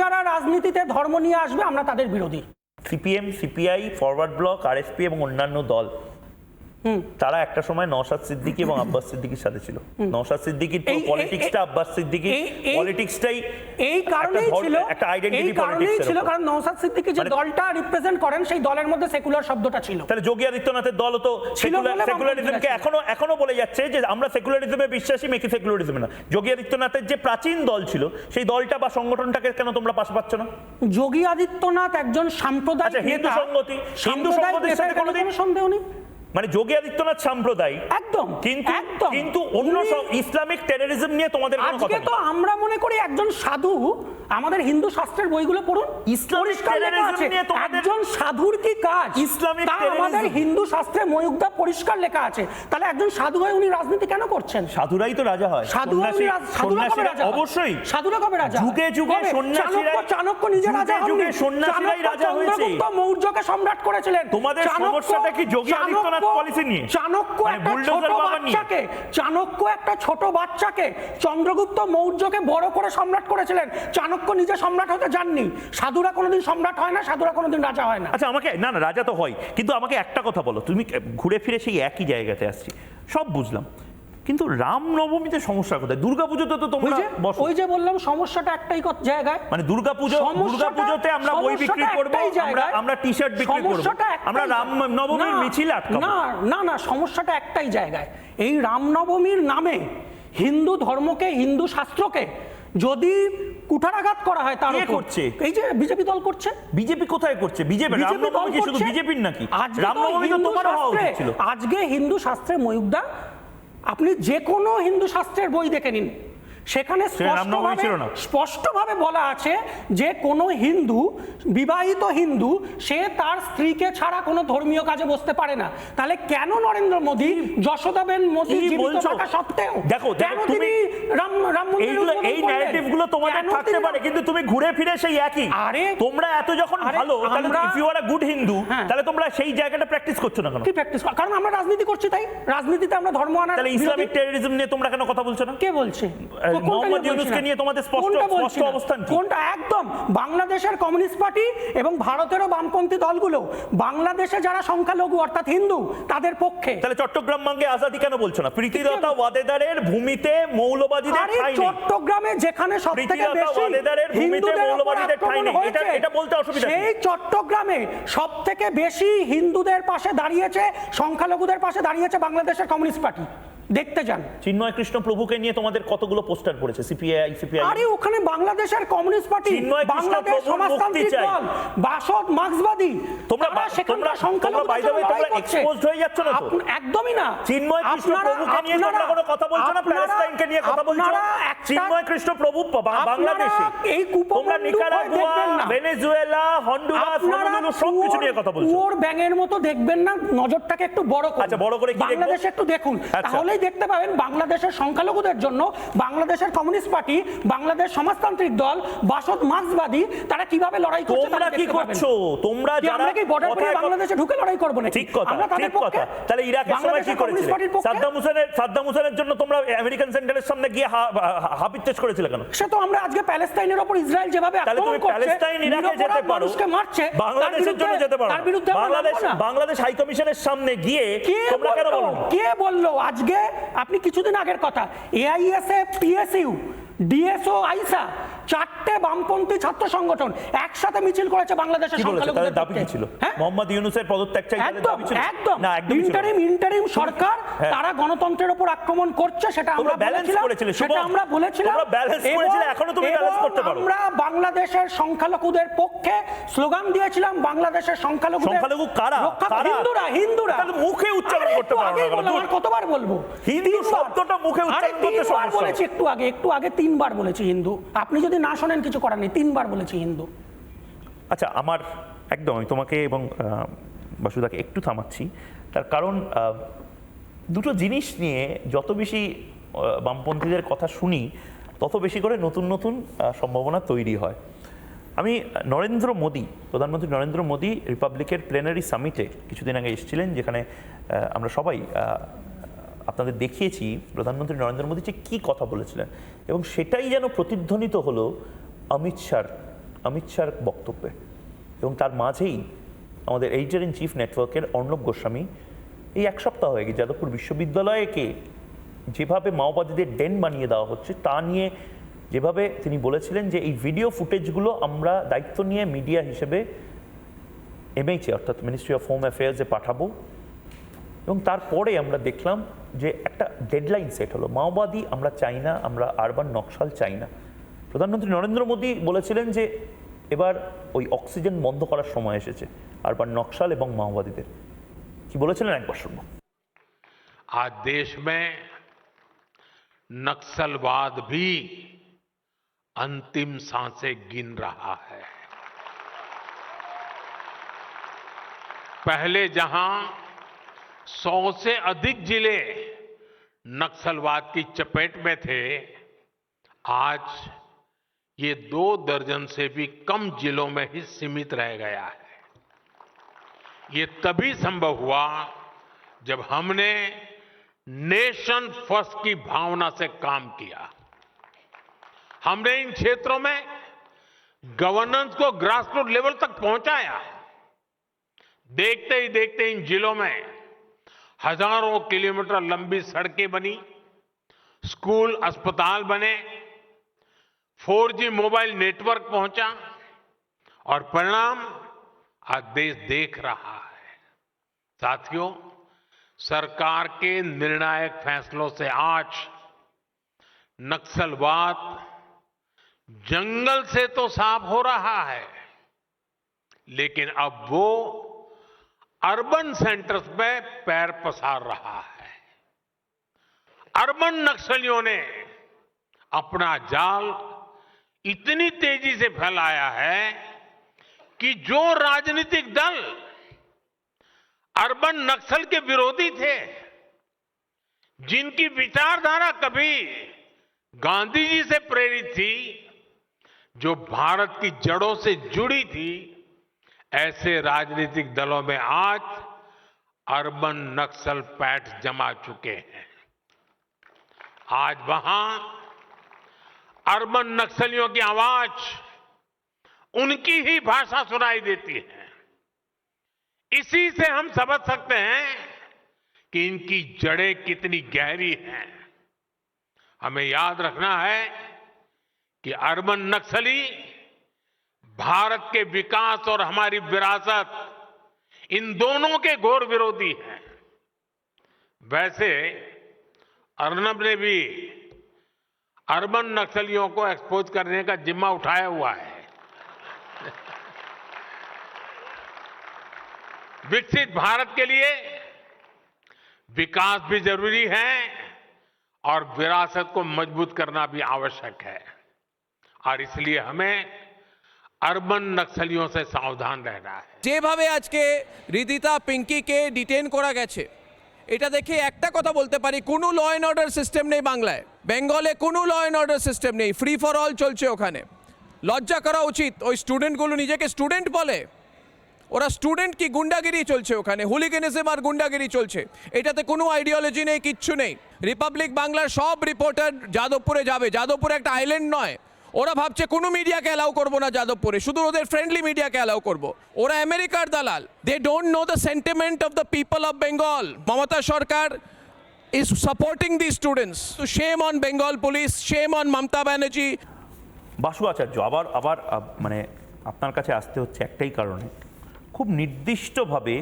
Speaker 8: যারা রাজনীতিতে ধর্ম নিয়ে আসবে আমরা তাদের বিরোধী।
Speaker 1: CPM, CPI, forward block, RSP এবং অন্যান্য দল, তারা একটা সময় নওশাদ সিদ্দিকী এবং আব্বাস সিদ্দিকীর সাথে ছিল। নওশাদ সিদ্দিকীর তো পলিটিক্সটা, আব্বাস সিদ্দিকীর পলিটিক্সটাই
Speaker 8: এই কারণেই ছিল,
Speaker 1: একটা আইডেন্টিটি
Speaker 8: পলিটিক্স ছিল। কারণ নওশাদ সিদ্দিকী যে দলটা রিপ্রেজেন্ট করেন, সেই দলের মধ্যে সেকুলার শব্দটা ছিল।
Speaker 1: তাহলে যোগী আদিত্যনাথের দল তো সেকুলারিজমকে এখনো বলে যাচ্ছে যে আমরা সেকুলারিজমে বিশ্বাসী, মেকি সেকুলারিজমে না। যোগী আদিত্যনাথের যে প্রাচীন দল ছিল, সেই দলটা বা সংগঠনটাকে কেন তোমরা পাশে পাচ্ছ না?
Speaker 8: যোগী আদিত্যনাথ একজন সাম্প্রদায়িক নেতা।
Speaker 1: হিন্দু সংগতির সাথে কোনোদিন
Speaker 8: সন্দেহ নেই।
Speaker 1: মানে যোগী আদিত্যনাথ সাম্প্রদায়িক
Speaker 8: একদম,
Speaker 1: কিন্তু অন্য সব ইসলামিক টেররিজম নিয়ে তোমাদের কোনো কথা নেই।
Speaker 8: তো আমরা মনে করি একজন সাধু, আমাদের হিন্দু শাস্ত্রের বইগুলো পড়ুন,
Speaker 1: ইসলামিক টেররিজম নিয়ে তোমাদের,
Speaker 8: একজন সাধুর কি কাজ?
Speaker 1: ইসলামিক
Speaker 8: আমাদের হিন্দু শাস্ত্রে ময়ূকদা পরিষ্কার লেখা আছে। তাহলে একজন সাধু হয়ে উনি রাজনীতি কেন করছেন?
Speaker 1: সাধুরাই তো রাজা হয়। অবশ্যই
Speaker 8: সাধুরা কবে রাজা?
Speaker 1: যুগে যুগে সন্ন্যাসীরা,
Speaker 8: চাণক্য নিজে রাজা হননি,
Speaker 1: সন্ন্যাসীরাই রাজা হয়েছে।
Speaker 8: চন্দ্রগুপ্ত মৌর্যকে সম্রাট করেছিলেন।
Speaker 1: তোমাদের সমস্যাটা কি যোগী আদিত্যনাথ পলিসি নিয়ে?
Speaker 8: চাণক্য একটা ছোট বাচ্চাকে চন্দ্রগুপ্ত মৌর্যকে বড় করে সম্রাট করেছিলেন। চাণক্য নিজে সম্রাট হতে যাননি। সাধুরা কোনোদিন সম্রাট হয় না, সাধুরা কোনোদিন রাজা হয় না।
Speaker 1: আচ্ছা, আমাকে না রাজা তো হয়, কিন্তু আমাকে একটা কথা বলো, তুমি ঘুরে ফিরে সেই একই জায়গাতে আসছি, সব বুঝলাম, কিন্তু রামনবমীতে সমস্যা কোথায়? দুর্গাপুজোতে তো তোমরা
Speaker 8: ওই যে বললাম সমস্যাটা একটাই জায়গায়।
Speaker 1: মানে দুর্গাপুজোতে আমরা বই বিক্রি করব, আমরা টি শার্ট বিক্রি করব, আমরা রামনবমীর মিছিল আটকাবো
Speaker 8: না। না, সমস্যাটা একটাই জায়গায়। এই রামনবমীর নামে হিন্দু ধর্মকে, হিন্দু শাস্ত্রকে যদি কুঠারাঘাত করা হয়, তার করছে এই যে বিজেপি দল করছে।
Speaker 1: বিজেপি কোথায় করছে? বিজেপি রামনবমী কি শুধু বিজেপির নাকি? রামনবমী তো তোমারও হওয়া উচিত ছিল।
Speaker 8: আজকে হিন্দু শাস্ত্রে ময়ূকদা, আপনি যে কোনো হিন্দু শাস্ত্রের বই দেখে নিন, সেখানে
Speaker 1: রামনবমী ছিল না।
Speaker 8: স্পষ্টভাবে বলা আছে যে কোনো হিন্দু, বিবাহিত হিন্দু, সে তার স্ত্রীকে ছাড়া কোনো ধর্মীয় কাজে বসতে পারে না। তাহলে কেন নরেন্দ্র মোদী, যশোদাবেন মোদী
Speaker 1: কি
Speaker 8: জীবিত
Speaker 1: বলছো?
Speaker 8: থাকা সত্ত্বেও
Speaker 1: দেখো,
Speaker 8: কেন
Speaker 1: তুমি
Speaker 8: তিনি রাম মন্দিরের
Speaker 1: এইগুলো,
Speaker 8: উদ্বোধন
Speaker 1: এই
Speaker 8: করলেন?
Speaker 1: ন্যারেটিভ গুলো তোমাদের
Speaker 8: কেন
Speaker 1: থাকতে
Speaker 8: তিনি-
Speaker 1: পারে, কিন্তু তুমি ঘুরে ফিরে সেই একই।
Speaker 8: আরে,
Speaker 1: তোমরা এত যখন
Speaker 8: আরে,
Speaker 1: ভালো, তাহলে
Speaker 8: আমরা-
Speaker 1: if you are a good Hindu,
Speaker 8: হ্যাঁ।
Speaker 1: তাহলে তোমরা সেই জায়গাটা প্র্যাকটিস করছো না কেন?
Speaker 8: কি প্র্যাকটিস? কারণ আমরা রাজনীতি করছি, তাই রাজনীতিতে আমরা ধর্ম আনার
Speaker 1: তাহলে ইসলামিক টেররিজম নিয়ে তোমরা কেন কথা বলছো না?
Speaker 8: কে বলছে? কোনটা
Speaker 1: মোহাম্মদ
Speaker 8: নিয়ে বলছি
Speaker 1: ইউনূসকে
Speaker 8: না?
Speaker 1: নিয়ে তোমাদের স্পষ্ট
Speaker 8: কোনটা বলছি না?
Speaker 1: অবস্থান কি?
Speaker 8: কোনটা? একদম বাংলাদেশের কমিউনিস্ট পার্টি এবং ভারতেরও বামপন্থী দলগুলো বাংলাদেশে যারা সংখ্যালঘু অর্থাৎ হিন্দু তাদের পক্ষে।
Speaker 1: তাহলে চট্টগ্রাম মাঙ্গে আজাদি কেন বলছো না? প্রীতিলতা ওয়াদেদারের ভূমিতে মৌলবাদীদের
Speaker 8: আরে
Speaker 1: ঠাঁই নেই।
Speaker 8: চট্টগ্রামে যেখানে সবথেকে
Speaker 1: প্রীতিলতা
Speaker 8: বেশি
Speaker 1: ওয়াদেদারের ভূমিতে
Speaker 8: হিন্দুদের উপর
Speaker 1: মৌলবাদীদের ঠাঁই
Speaker 8: আক্রমণ
Speaker 1: নেই।
Speaker 8: হয়েছে,
Speaker 1: এটা বলতে অসুবিধা কি?
Speaker 8: সেই চট্টগ্রামে সবথেকে বেশি হিন্দুদের পাশে দাঁড়িয়েছে, সংখ্যালঘুদের পাশে দাঁড়িয়েছে বাংলাদেশের কমিউনিস্ট পার্টি। দেখতে যান।
Speaker 1: চিন্ময় কৃষ্ণ প্রভুকে নিয়ে তোমাদের কতগুলো পোস্টার পড়েছে সিপিআই, সিপিআই।
Speaker 8: আরে ওখানে বাংলাদেশের কমিউনিস্ট পার্টি,
Speaker 1: চিন্ময় কৃষ্ণ
Speaker 8: বাংলাদেশ
Speaker 1: প্রভুর
Speaker 8: সমাজতান্ত্রিক
Speaker 1: মুক্তি চাই।
Speaker 8: দল, বাসদ মার্ক্সবাদী,
Speaker 1: তোমরা
Speaker 8: সেখানকার সংখ্যালঘুদের
Speaker 1: বাই দ্য ওয়ে
Speaker 8: জন্য লড়াই
Speaker 1: তোমরা
Speaker 8: করছে।
Speaker 1: এক্সপোজড হয়ে যাচ্ছ না তো?
Speaker 8: একদমই না।
Speaker 1: চিন্ময় কৃষ্ণ প্রভুকে নিয়ে তোমরা কোনো কথা বলছো না, প্যালেস্টাইনকে নিয়ে কথা বলছো। চিন্ময় কৃষ্ণ প্রভু বাংলাদেশে,
Speaker 8: এই
Speaker 1: তোমরা নিকারাগুয়া, ভেনেজুয়েলা, হন্ডুরাস, হনুলুলু সবকিছু নিয়ে কথা বলছো।
Speaker 8: ওর ব্যাঙের মতো দেখবেন না, নজরটাকে একটু বড় করুন।
Speaker 1: আচ্ছা, বড় করে কি দেখবো?
Speaker 8: বাংলাদেশে একটু দেখুন,
Speaker 1: আচ্ছা।
Speaker 8: তাহলেই দেখতে পাবেন বাংলাদেশের সংখ্যালঘুদের জন্য বাংলাদেশের কমিউনিস্ট পার্টি, বাংলাদেশ সমাজতান্ত্রিক দল, বাসদ মার্ক্সবাদী তারা কিভাবে লড়াই করছে।
Speaker 1: তোমরা কি করছো? তোমরা যারা
Speaker 8: আমরা কি বর্ডার পেরিয়ে বাংলাদেশে ঢুকে লড়াই করব না?
Speaker 1: ঠিক কথা,
Speaker 8: আমরা তাদের
Speaker 1: ঠিক কথা।
Speaker 8: পক্ষে।
Speaker 1: তাহলে ইরাকের সময় কি করেছিলে? সাদ্দাম হোসেনের জন্য তোমরা আমেরিকান সেন্টারের সামনে গিয়ে হাপিত্তেজ করেছিলে কেন?
Speaker 8: সে তো আমরা আজকে প্যালেস্টাইনের উপর ইসরায়েল যেভাবে
Speaker 1: তাহলে
Speaker 8: আক্রমণ
Speaker 1: তুমি
Speaker 8: করছে,
Speaker 1: প্যালেস্টাইন ইরাকে যেতে
Speaker 8: নিরপরাধ
Speaker 1: পারো,
Speaker 8: মানুষকে মারছে,
Speaker 1: বাংলাদেশের জন্য যেতে পারো।
Speaker 8: তার বিরুদ্ধে আমরা লড়বো না।
Speaker 1: বাংলাদেশ হাই কমিশনের সামনে গিয়ে তোমরা কেন বলো?
Speaker 8: কে বললো? আজকে আপনি কিছুদিন আগের কথা, এআইএসএফ, পিএসইউ, ডিএসও, আইসা, 4টে বামপন্থী ছাত্র সংগঠন একসাথে মিছিল করেছে বাংলাদেশের
Speaker 1: কি বলেছে? তাদের
Speaker 8: সংখ্যালঘুদের
Speaker 1: দাবি কি
Speaker 8: পক্ষে।
Speaker 1: ছিল?
Speaker 8: হ্যাঁ?
Speaker 1: মোহাম্মদ ইউনূসের পদত্যাগ চাই, তাদের
Speaker 8: একদম
Speaker 1: দাবি ছিল?
Speaker 8: একদম
Speaker 1: না, একদমই ছিল না।
Speaker 8: ইন্টারিম সরকার
Speaker 1: হ্যাঁ।
Speaker 8: তারা গণতন্ত্রের উপর আক্রমণ করছে, সেটা আমরা
Speaker 1: তোমরা ব্যালেন্স
Speaker 8: বলেছিলাম,
Speaker 1: করেছিলে,
Speaker 8: সেটা
Speaker 1: শুভম।
Speaker 8: আমরা বলেছিলাম।
Speaker 1: তোমরা ব্যালেন্স করেছিলে, এখনো তুমি ব্যালেন্স করতে পারো।
Speaker 8: আমরা বাংলাদেশের সংখ্যালঘুদের পক্ষে স্লোগান দিয়েছিলাম, বাংলাদেশের
Speaker 1: সংখ্যালঘু কারা?
Speaker 8: হিন্দুরা
Speaker 1: তাহলে মুখে উচ্চারণ
Speaker 8: আরে
Speaker 1: করতে
Speaker 8: একটু
Speaker 1: পারো না
Speaker 8: আগেই
Speaker 1: কেন?
Speaker 8: বললাম, আর কতবার বলবো?
Speaker 1: হিন্দু
Speaker 8: তিনবার।
Speaker 1: শব্দটা মুখে উচ্চারণ
Speaker 8: আরে
Speaker 1: করতে
Speaker 8: তিনবার
Speaker 1: সমস্যা
Speaker 8: বলেছি, একটু আগে 3বার বলেছি হিন্দু। আপনি যদি না শোনেন কিছু করার নেই, 3বার বলেছি হিন্দু।
Speaker 1: আচ্ছা, আমার একদম, আমি তোমাকে এবং বাসুদাকে একটু থামাচ্ছি, তার কারণ দুটো জিনিস নিয়ে যত বেশি বামপন্থীদের কথা শুনি, তত বেশি করে নতুন নতুন সম্ভাবনা তৈরি হয়। আমি প্রধানমন্ত্রী নরেন্দ্র মোদী রিপাবলিকের প্লেনারি সামিটে কিছুদিন আগে এসেছিলেন, যেখানে আমরা সবাই আপনাদের দেখিয়েছি প্রধানমন্ত্রী নরেন্দ্র মোদী যে কী কথা বলেছিলেন, এবং সেটাই যেন প্রতিধ্বনিত হলো অমিত শাহর বক্তব্যে। এবং তার মাঝেই আমাদের এডিটর ইন চিফ নেটওয়ার্কের অর্ণব গোস্বামী এই এক সপ্তাহ হয়ে গেছে যাদবপুর বিশ্ববিদ্যালয়কে যেভাবে মাওবাদীদের ডেন বানিয়ে দেওয়া হচ্ছে তা নিয়ে যেভাবে তিনি বলেছিলেন যে এই ভিডিও ফুটেজগুলো আমরা দায়িত্ব নিয়ে মিডিয়া হিসেবে এমএইচে অর্থাৎ মিনিস্ট্রি অফ হোম অ্যাফেয়ার্সে পাঠাবো। এবং তারপরে আমরা দেখলাম যে একটা ডেডলাইন সেট হলো, মাওবাদী আমরা চাই না, আমরা আরবান নকশাল চাই না। প্রধানমন্ত্রী নরেন্দ্র মোদী বলেছিলেন যে এবার ওই অক্সিজেন বন্ধ করার সময় এসেছে আরবান নকশাল এবং মাওবাদীদের। কি বলেছিলেন একবার শুনবো।
Speaker 9: आज देश में नक्सलवाद भी अंतिम सांसें गिन रहा है। पहले जहां 100 से अधिक जिले नक्सलवाद की चपेट में थे, आज ये 2 दर्जन से भी कम जिलों में ही सीमित रह गया है। ये तभी संभव हुआ जब हमने नेशन फर्स्ट की भावना से काम किया। हमने इन क्षेत्रों में गवर्नेंस को ग्रासरूट लेवल तक पहुंचाया। देखते ही देखते इन जिलों में हजारों किलोमीटर लंबी सड़कें बनी, स्कूल अस्पताल बने, 4G मोबाइल नेटवर्क पहुंचा और परिणाम आज देश देख रहा है। साथियों, सरकार के निर्णायक फैसलों से आज नक्सलवाद जंगल से तो साफ हो रहा है, लेकिन अब वो अर्बन सेंटर्स में पैर पसार रहा है। अर्बन नक्सलियों ने अपना जाल इतनी तेजी से फैलाया है कि जो राजनीतिक दल अर्बन नक्सल के विरोधी थे, जिनकी विचारधारा कभी गांधी जी से प्रेरित थी, जो भारत की जड़ों से जुड़ी थी, ऐसे राजनीतिक दलों में आज अर्बन नक्सल पैठ जमा चुके हैं। आज वहां अर्बन नक्सलियों की आवाज उनकी ही भाषा सुनाई देती है। इसी से हम समझ सकते हैं कि इनकी जड़ें कितनी गहरी हैं। हमें याद रखना है कि अर्बन नक्सली भारत के विकास और हमारी विरासत, इन दोनों के घोर विरोधी हैं। वैसे अर्नब ने भी अर्बन नक्सलियों को एक्सपोज करने का जिम्मा उठाया हुआ है। विकसित भारत के लिए विकास भी जरूरी है और विरासत को मजबूत करना भी आवश्यक है, और इसलिए हमें अर्बन नक्सलियों से सावधान रहना है।
Speaker 10: যেভাবে আজকে রিদিতা পিঙ্কিকে ডিটেন করা গেছে, এটা দেখে একটা কথা বলতে পারি, কোনো ল অ্যান্ড অর্ডার সিস্টেম নেই বাংলায়। বেঙ্গলে কোনো ল অ্যান্ড অর্ডার সিস্টেম নেই, ফ্রি ফর অল চলছে ওখানে। লজ্জা করা উচিত। ওই স্টুডেন্টগুলো নিজেকে স্টুডেন্ট বলে, ওরা স্টুডেন্ট কি গুন্ডাগিরি চলছে ওখানে, হুলিগানিজম আর গুন্ডাগিরি চলছে। এটাতে কোনো আইডিওলজি নেই, কিচ্ছু নেই। রিপাবলিক বাংলার সব রিপোর্টার যাদবপুরে যাবে। যাদবপুর একটা আইল্যান্ড নয়। ওরা ভাবছে কোনো মিডিয়াকে অ্যালাউ করবো না যাদবপুরে, শুধু ওদের ফ্রেন্ডলি মিডিয়াকে অ্যালাউ করবো। ওরা আমেরিকার দালাল। They don't know the sentiment of the people of Bengal. Mamata sarkar is supporting the students. তো shame on Bengal police, shame on Mamata Banerjee.
Speaker 1: Basu Acharya, আবার মানে আপনার কাছে আসতে হচ্ছে একটাই কারণে, খুব নির্দিষ্টভাবে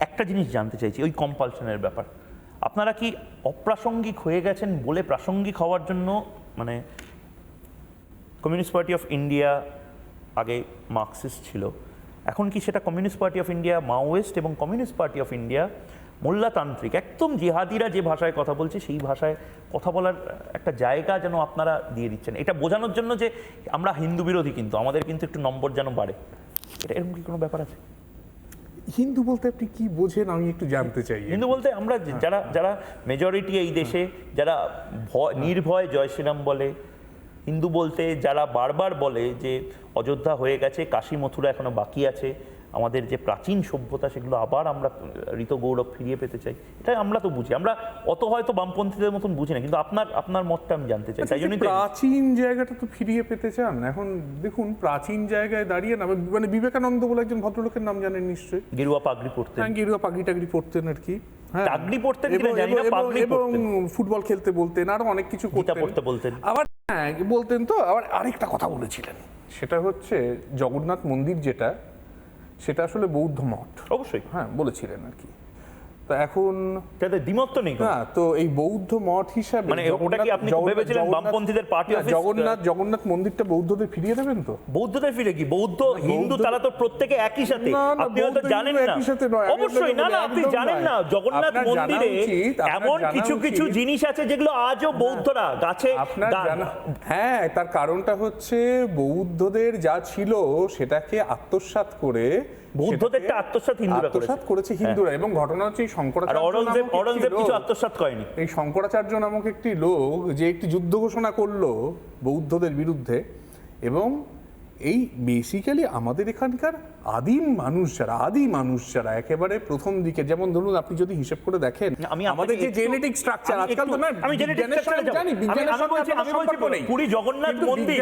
Speaker 1: একটা জিনিস জানতে চাইছি, ওই কম্পালশনের ব্যাপার। আপনারা কি অপ্রাসঙ্গিক হয়ে গেছেন বলে প্রাসঙ্গিক হওয়ার জন্য, মানে কমিউনিস্ট পার্টি অফ ইন্ডিয়া আগে মার্কসিস্ট ছিল, এখন কি সেটা communist party of India Maoist, এবং কমিউনিস্ট পার্টি অফ ইন্ডিয়া মোল্লাতান্ত্রিক, একদম জিহাদিরা যে ভাষায় কথা বলছে সেই ভাষায় কথা বলার একটা জায়গা যেন আপনারা দিয়ে দিচ্ছেন, এটা বোঝানোর জন্য যে আমরা হিন্দু বিরোধী, কিন্তু আমাদের কিন্তু একটু নম্বর যেন বাড়ে, এটা এরকম কি কোনো ব্যাপার আছে?
Speaker 3: হিন্দু বলতে আপনি কি বোঝেন আমি একটু জানতে চাই।
Speaker 1: হিন্দু বলতে আমরা যারা মেজরিটি এই দেশে, যারা নির্ভয় জয় শ্রীরাম বলে, হিন্দু বলতে যারা বারবার বলে যে অযোধ্যা হয়ে গেছে, কাশী মথুরা এখনো বাকি আছে, আমাদের যে প্রাচীন সভ্যতা সেগুলো আবার আমরা ঋত গৌরব ফিরিয়ে পেতে চাই, এটা আমরা তো বুঝি। আমরা অত হয়তো বামপন্থীদের মতন বুঝি না, কিন্তু আপনার মতটা আমি জানতে চাই। তাই জন্যই
Speaker 3: প্রাচীন জায়গাটা তো ফিরিয়ে পেতে চান। এখন দেখুন, প্রাচীন জায়গায় দাঁড়িয়ে না, মানে বিবেকানন্দ বলে একজন ভদ্রলোকের নাম জানেন নিশ্চয়ই,
Speaker 1: গেরুয়া পাগড়ি পড়তেন।
Speaker 3: হ্যাঁ, গেরুয়া পাগড়ি টাগড়ি পড়তেন আর কি,
Speaker 1: পাগড়ি পড়তেন কিনা জানি না, পাগড়ি পড়তেন।
Speaker 3: এবং ফুটবল খেলতে বলতেন, আরো অনেক কিছু
Speaker 1: পড়তে বলতেন।
Speaker 3: আবার হ্যাঁ বলতেন। তো আবার আরেকটা কথা বলেছিলেন, সেটা হচ্ছে জগন্নাথ মন্দির যেটা, সেটা আসলে বৌদ্ধ মঠ।
Speaker 1: অবশ্যই
Speaker 3: হ্যাঁ বলেছিলেন আর কি। তো এখন
Speaker 1: তাদের দ্বিমত তো নেই না,
Speaker 3: তো এই বৌদ্ধ মঠ হিসাবে
Speaker 1: মানে ওটা কি আপনি ভেবেছিলেন বামপন্থীদের পার্টি অফিস?
Speaker 3: জগন্নাথ মন্দিরটা বৌদ্ধদের ফিরিয়ে দেবেন তো?
Speaker 1: বৌদ্ধদের ফিরে কি? বৌদ্ধ হিন্দু তারা তো প্রত্যেকে একই সাথে, আপনি হয়তো জানেন না। অবশ্যই না, আপনি জানেন না, জগন্নাথ মন্দিরে এমন কিছু কিছু জিনিস আছে যেগুলো আজও বৌদ্ধরা গাছে।
Speaker 3: হ্যাঁ, তার কারণটা হচ্ছে বৌদ্ধদের যা ছিল সেটাকে আত্মসাৎ করে,
Speaker 1: বৌদ্ধদেরটা আত্মসাৎ
Speaker 3: করেছে হিন্দুরা। এবং ঘটনা হচ্ছে
Speaker 1: অরঙ্গজেব কিছু আত্মসাৎ করেনি।
Speaker 3: এই শঙ্করাচার্য নামক একটি লোক যে একটি যুদ্ধ ঘোষণা করলো বৌদ্ধদের বিরুদ্ধে, এবং এই বেসিক্যালি আমাদের এখানকার আদিম মানুষ যারা একেবারে প্রথম দিকে, যেমন ধরুন আপনি যদি হিসেব করে দেখেন আমাদের যে জেনেটিক স্ট্রাকচার, আজকাল তো না
Speaker 1: আমি জেনেটিক স্ট্রাকচার জানি, আমি বলছি পুরী জগন্নাথ মন্দির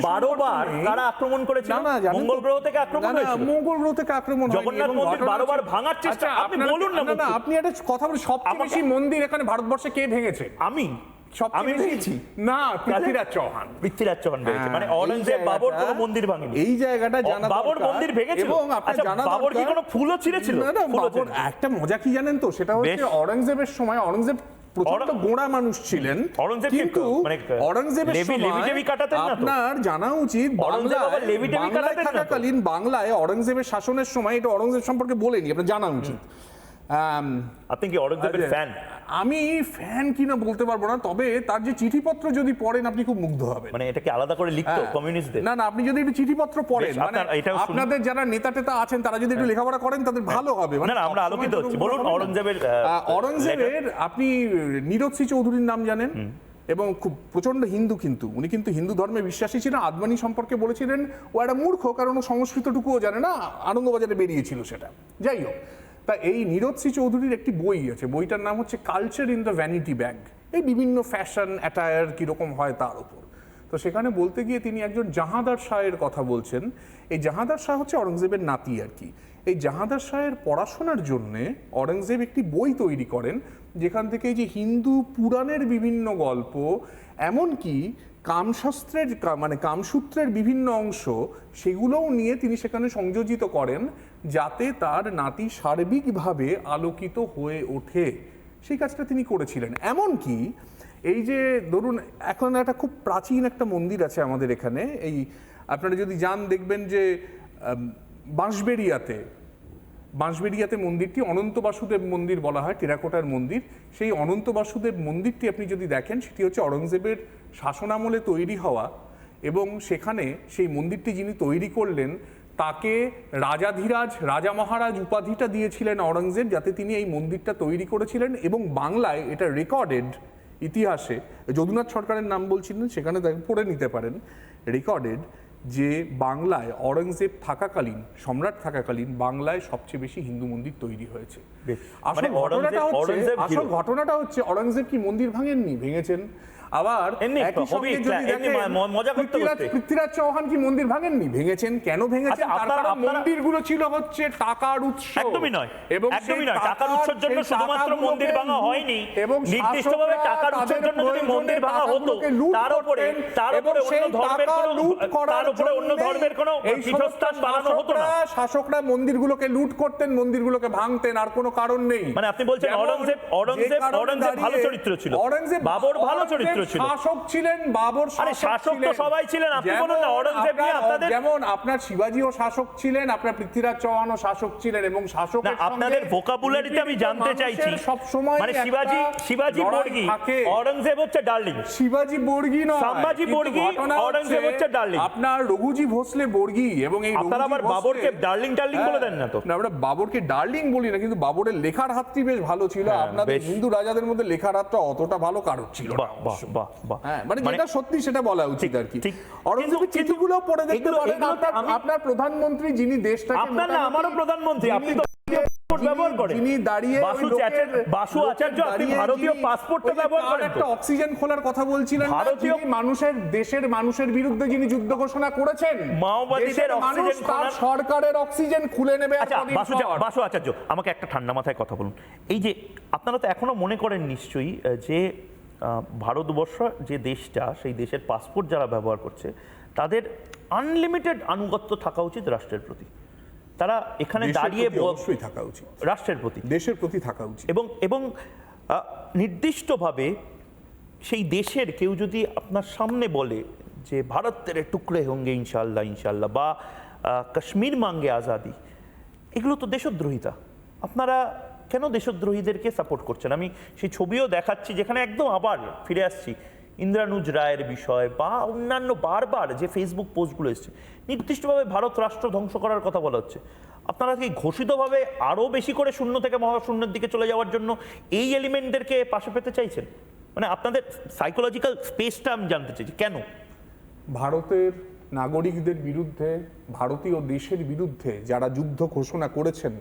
Speaker 1: 12 বার তারা আক্রমণ করেছিল, মঙ্গল গ্রহ থেকে আক্রমণ হয়েছিল,
Speaker 3: মঙ্গল গ্রহ থেকে আক্রমণ,
Speaker 1: জগন্নাথ মন্দির 12 বার ভাঙার চেষ্টা। আপনি বলুন না,
Speaker 3: আপনি একটা কথা বলুন, সবচেয়ে বেশি মন্দির এখানে ভারতবর্ষে কে ভেঙেছে? আমি ভেঙেছি না, পৃথ্বীরাজ চৌহান
Speaker 1: ভেঙেছে। মানে অরঙ্গজেব বাবর কোনো মন্দির ভাঙেনি।
Speaker 3: এই জায়গাটা জানা দরকার।
Speaker 1: বাবর মন্দির ভেঙেছিল, এবং আপনার জানা দরকার বাবর কি কোনো ফুলও ছিঁড়েছিল?
Speaker 3: একটা মজা কি জানেন তো, সেটা হচ্ছে অরঙ্গজেবের সময় অরঙ্গজেব প্রচন্ড গোঁড়া মানুষ ছিলেন, কিন্তু অরঙ্গজেবের সময় আপনার জানা উচিত বাংলায় থাকাকালীন, বাংলায় অরঙ্গজেবের শাসনের সময়, এটা অরঙ্গজেব সম্পর্কে বলেনি, আপনার জানা উচিত
Speaker 1: আপনি কি অরঙ্গজেবের ফ্যান?
Speaker 3: আমি ফ্যান কিনা বলতে পারবো না, তবে তার যে চিঠিপত্র যদি পড়েন আপনি খুব মুগ্ধ হবেন।
Speaker 1: মানে এটা কি আলাদা করে লিখতো কমিউনিস্টদের?
Speaker 3: না, আপনি যদি একটু চিঠিপত্র পড়েন,
Speaker 1: বেশ,
Speaker 3: মানে
Speaker 1: এটাও শুনুন।
Speaker 3: আপনাদের যারা নেতা টেতা আছেন তারা যদি একটু লেখাপড়া করেন তাদের ভালো হবে।
Speaker 1: না, না, আমরা আলোকিত হচ্ছি। বলুন
Speaker 3: অরঙ্গজেবের আপনি নীরদ সিং চৌধুরীর নাম জানেন, এবং খুব প্রচন্ড হিন্দু, কিন্তু উনি কিন্তু হিন্দু ধর্মে বিশ্বাসী ছিলেন। আদবানি সম্পর্কে বলেছিলেন ও একটা মূর্খ, কারণ ও সংস্কৃতটুকুও জানে না, আনন্দবাজারে বেরিয়েছিল সেটা। যাই হোক, তা এই নীরদ সিং চৌধুরীর একটি বই আছে, বইটার নাম হচ্ছে culture in the vanity bag. এই বিভিন্ন ফ্যাশন অ্যাটায়ার কীরকম হয় তার উপর। তো সেখানে বলতে গিয়ে তিনি একজন জাহাদার শাহের কথা বলছেন। এই জাহাদার শাহ হচ্ছে অরঙ্গজেবের নাতি আর কি। এই জাহাদার শাহের পড়াশোনার জন্যে অরঙ্গজেব একটি বই তৈরি করেন, যেখান থেকে এই যে হিন্দু পুরাণের বিভিন্ন গল্প, এমনকি কামশাস্ত্রের মানে কামসূত্রের বিভিন্ন অংশ, সেগুলোও নিয়ে তিনি সেখানে সংযোজিত করেন, যাতে তার নাতি সার্বিকভাবে আলোকিত হয়ে ওঠে। সেই কাজটা তিনি করেছিলেন। এমনকি এই যে ধরুন, এখন একটা খুব প্রাচীন একটা মন্দির আছে আমাদের এখানে, এই আপনারা যদি যান দেখবেন যে বাঁশবেড়িয়াতে মন্দিরটি অনন্ত বাসুদেব মন্দির বলা হয়, টেরাকোটার মন্দির। সেই অনন্ত বাসুদেব মন্দিরটি আপনি যদি দেখেন, সেটি হচ্ছে অরঙ্গজেবের শাসনামলে তৈরি হওয়া, এবং সেখানে সেই মন্দিরটি যিনি তৈরি করলেন তাকে রাজাধিরাজ, রাজা মহারাজ উপাধিটা দিয়েছিলেন অরঙ্গজেব, যাতে তিনি এই মন্দিরটা তৈরি করেছিলেন। এবং বাংলায় এটা রেকর্ডেড, ইতিহাসে যদুনাথ সরকারের নাম বলছিলেন, সেখানে পড়ে নিতে পারেন, রেকর্ডেড যে বাংলায় অরঙ্গজেব থাকাকালীন, সম্রাট থাকাকালীন বাংলায় সবচেয়ে বেশি হিন্দু মন্দির তৈরি হয়েছে। আসল ঘটনাটা হচ্ছে অরঙ্গজেব কি মন্দির ভাঙেননি? ভেঙেছেন। আবার পৃথ্বীরাজ চৌহান কি মন্দির ভাঙেননি? ভেঙেছেন। কেন ভেঙেছেন? মন্দিরগুলো ছিল হচ্ছে টাকার উৎস।
Speaker 1: একদমই নয়, এবং একদমই নয়। টাকার উৎসের জন্য শুধুমাত্র মন্দির ভাঙা হয়নি, এবং নির্দিষ্টভাবে টাকার উৎসের জন্য যদি মন্দির ভাঙা হতো, তার উপরে অন্য ধর্মের কোনো পীঠস্থান বানানো হতো না।
Speaker 3: শাসকরা মন্দিরগুলোকে লুট করতেন, মন্দিরগুলোকে ভাঙতেন, আর কোনো কারণ নেই।
Speaker 1: মানে আপনি বলছেন অরঙ্গজেব ভালো চরিত্র ছিল, বাবর ভালো চরিত্র ছিল,
Speaker 3: শাসক ছিলেন, বাবর
Speaker 1: শাসক তো সবাই ছিলেন। আপনি বলুন না অরঙ্গজেব নিয়ে আপনাদের,
Speaker 3: যেমন আপনার শিবাজীও শাসক ছিলেন, আপনার পৃথ্বীরাজ চৌহানও শাসক ছিলেন, এবং শাসক
Speaker 1: আপনাদের ভোকাবুলারিতে আমি জানতে চাইছি,
Speaker 3: সব সময়
Speaker 1: মানে শিবাজী বর্গী, অরঙ্গজেব হচ্ছে ডার্লিং।
Speaker 3: শিবাজী বর্গী নয়,
Speaker 1: সম্ভাজি বর্গী, অরঙ্গজেব হচ্ছে ডার্লিং।
Speaker 3: আপনার রঘুজি ভোসলে বর্গী, এবং এই
Speaker 1: আপনারা আবার বাবরকে ডার্লিং বলে দেন না তো?
Speaker 3: না, আমরা বাবরকে ডার্লিং বলি না, কিন্তু বাবরের লেখার হাতটি বেশ ভালো ছিল। আপনাদের হিন্দু রাজাদের মধ্যে লেখার হাতটা অতটা ভালো কারোর ছিল না। মানে যেটা সত্যি সেটা বলা উচিত আর কি। অরঙ্গজেবের চিঠিগুলো পড়ে দেখতে পারেন। আপনার প্রধানমন্ত্রী, যিনি দেশটাকে,
Speaker 1: আপনার না আমারও প্রধানমন্ত্রী, আপনি তো ব্যবহার করেন,
Speaker 3: যিনি দাঁড়িয়ে
Speaker 1: বাসু আচার্য, আপনি ভারতীয় পাসপোর্টটা ব্যবহার করেন।
Speaker 3: একটা অক্সিজেন খোলার কথা বলছিলেন, ভারতীয় মানুষের, দেশের মানুষের বিরুদ্ধে যিনি যুদ্ধ ঘোষণা করেছেন,
Speaker 1: মাওবাদীদের অক্সিজেন খোলা,
Speaker 3: সরকারের অক্সিজেন খুলে নেবে।
Speaker 1: বাসু আচার্য, আমাকে একটা ঠান্ডা মাথায় কথা বলুন। এই যে আপনারা তো এখনো মনে করেন নিশ্চয়ই যে ভারতবর্ষ যে দেশটা, সেই দেশের পাসপোর্ট যারা ব্যবহার করছে তাদের আনলিমিটেড আনুগত্য থাকা উচিত রাষ্ট্রের প্রতি। তারা এখানে দাঁড়িয়ে
Speaker 3: অবশ্যই থাকা উচিত,
Speaker 1: রাষ্ট্রের প্রতি,
Speaker 3: দেশের প্রতি থাকা উচিত।
Speaker 1: এবং নির্দিষ্টভাবে সেই দেশের কেউ যদি আপনার সামনে বলে যে ভারত তেরে টুকরে হোঙ্গে ইনশাল্লাহ ইনশাল্লাহ, বা কাশ্মীর মাঙ্গে আজাদি, এগুলো তো দেশদ্রোহিতা। আপনারা কেন দেশদ্রোহীদেরকে সাপোর্ট করছেন? আমি সেই ছবিও দেখাচ্ছি, যেখানে একদম আবার ফিরে আসছি ইন্দ্রানুজ রায়ের বিষয় বা অন্যান্য বারবার যে ফেসবুক পোস্টগুলো এসছে, নির্দিষ্টভাবে ভারত রাষ্ট্র ধ্বংস করার কথা বলা হচ্ছে। আপনারা কি ঘোষিতভাবে আরও বেশি করে শূন্য থেকে মহাশূন্যের দিকে চলে যাওয়ার জন্য এই এলিমেন্টদেরকে পাশে পেতে চাইছেন? মানে আপনাদের সাইকোলজিক্যাল স্পেসটা আমি জানতে চাইছি, কেন?
Speaker 3: ভারতের নাগরিকদের বিরুদ্ধে, ভারতীয় দেশের বিরুদ্ধে যারা যুদ্ধ ঘোষণা করেছেন,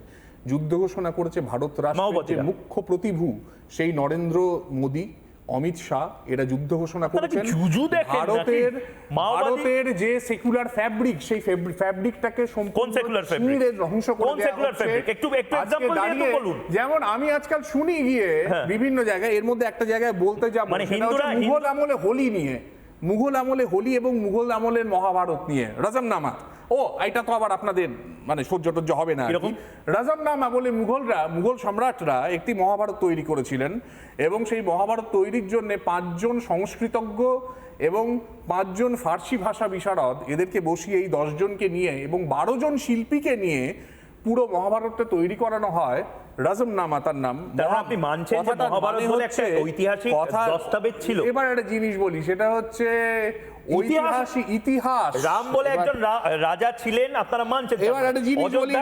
Speaker 3: যুদ্ধ ঘোষণা করেছে ভারত রাষ্ট্রের মুখ্য প্রতিভূ সেই নরেন্দ্র মোদী, অমিত শাহ, এরা যুদ্ধ ঘোষণা করেছেন। ভারতের যে সেকুলার ফ্যাব্রিক, সেই ফ্যাব্রিকটাকে সম্পূর্ণ ধ্বংস করে দেওয়া হচ্ছে। যেমন আমি আজকাল শুনি গিয়ে বিভিন্ন জায়গায়, এর মধ্যে একটা জায়গায় বলতে যাবো, মুঘল আমলে হোলি নিয়ে, মুঘল আমলে হোলি এবং মুঘল আমলের মহাভারত নিয়ে রজমনামা। এটা তো আবার আপনাদের মানে সহ্য টহ্য হবে না। রজমনামা বলে মুঘল সম্রাটরা একটি মহাভারত তৈরি করেছিলেন, এবং সেই মহাভারত তৈরির জন্য 5 জন সংস্কৃতজ্ঞ এবং 5 জন ফার্সি ভাষা বিশারদ, এদেরকে বসিয়ে এই 10 জনকে নিয়ে এবং 12 জন শিল্পীকে নিয়ে পুরো মহাভারতটা তৈরি করানো হয়।
Speaker 11: রজমনামা তার নাম।
Speaker 1: আপনি মানছেন যে
Speaker 11: কথাটার
Speaker 1: মহাভারত
Speaker 11: মানে
Speaker 1: বলে একটা
Speaker 11: হচ্ছে
Speaker 1: ঐতিহাসিক দস্তাবেজ ছিল।
Speaker 11: এবার একটা জিনিস বলি, সেটা হচ্ছে ইতিহাস।
Speaker 1: রাম বলে একজন রাজা ছিলেন, আপনারা মানছেন।
Speaker 11: এবার একটা জিনিস বলি,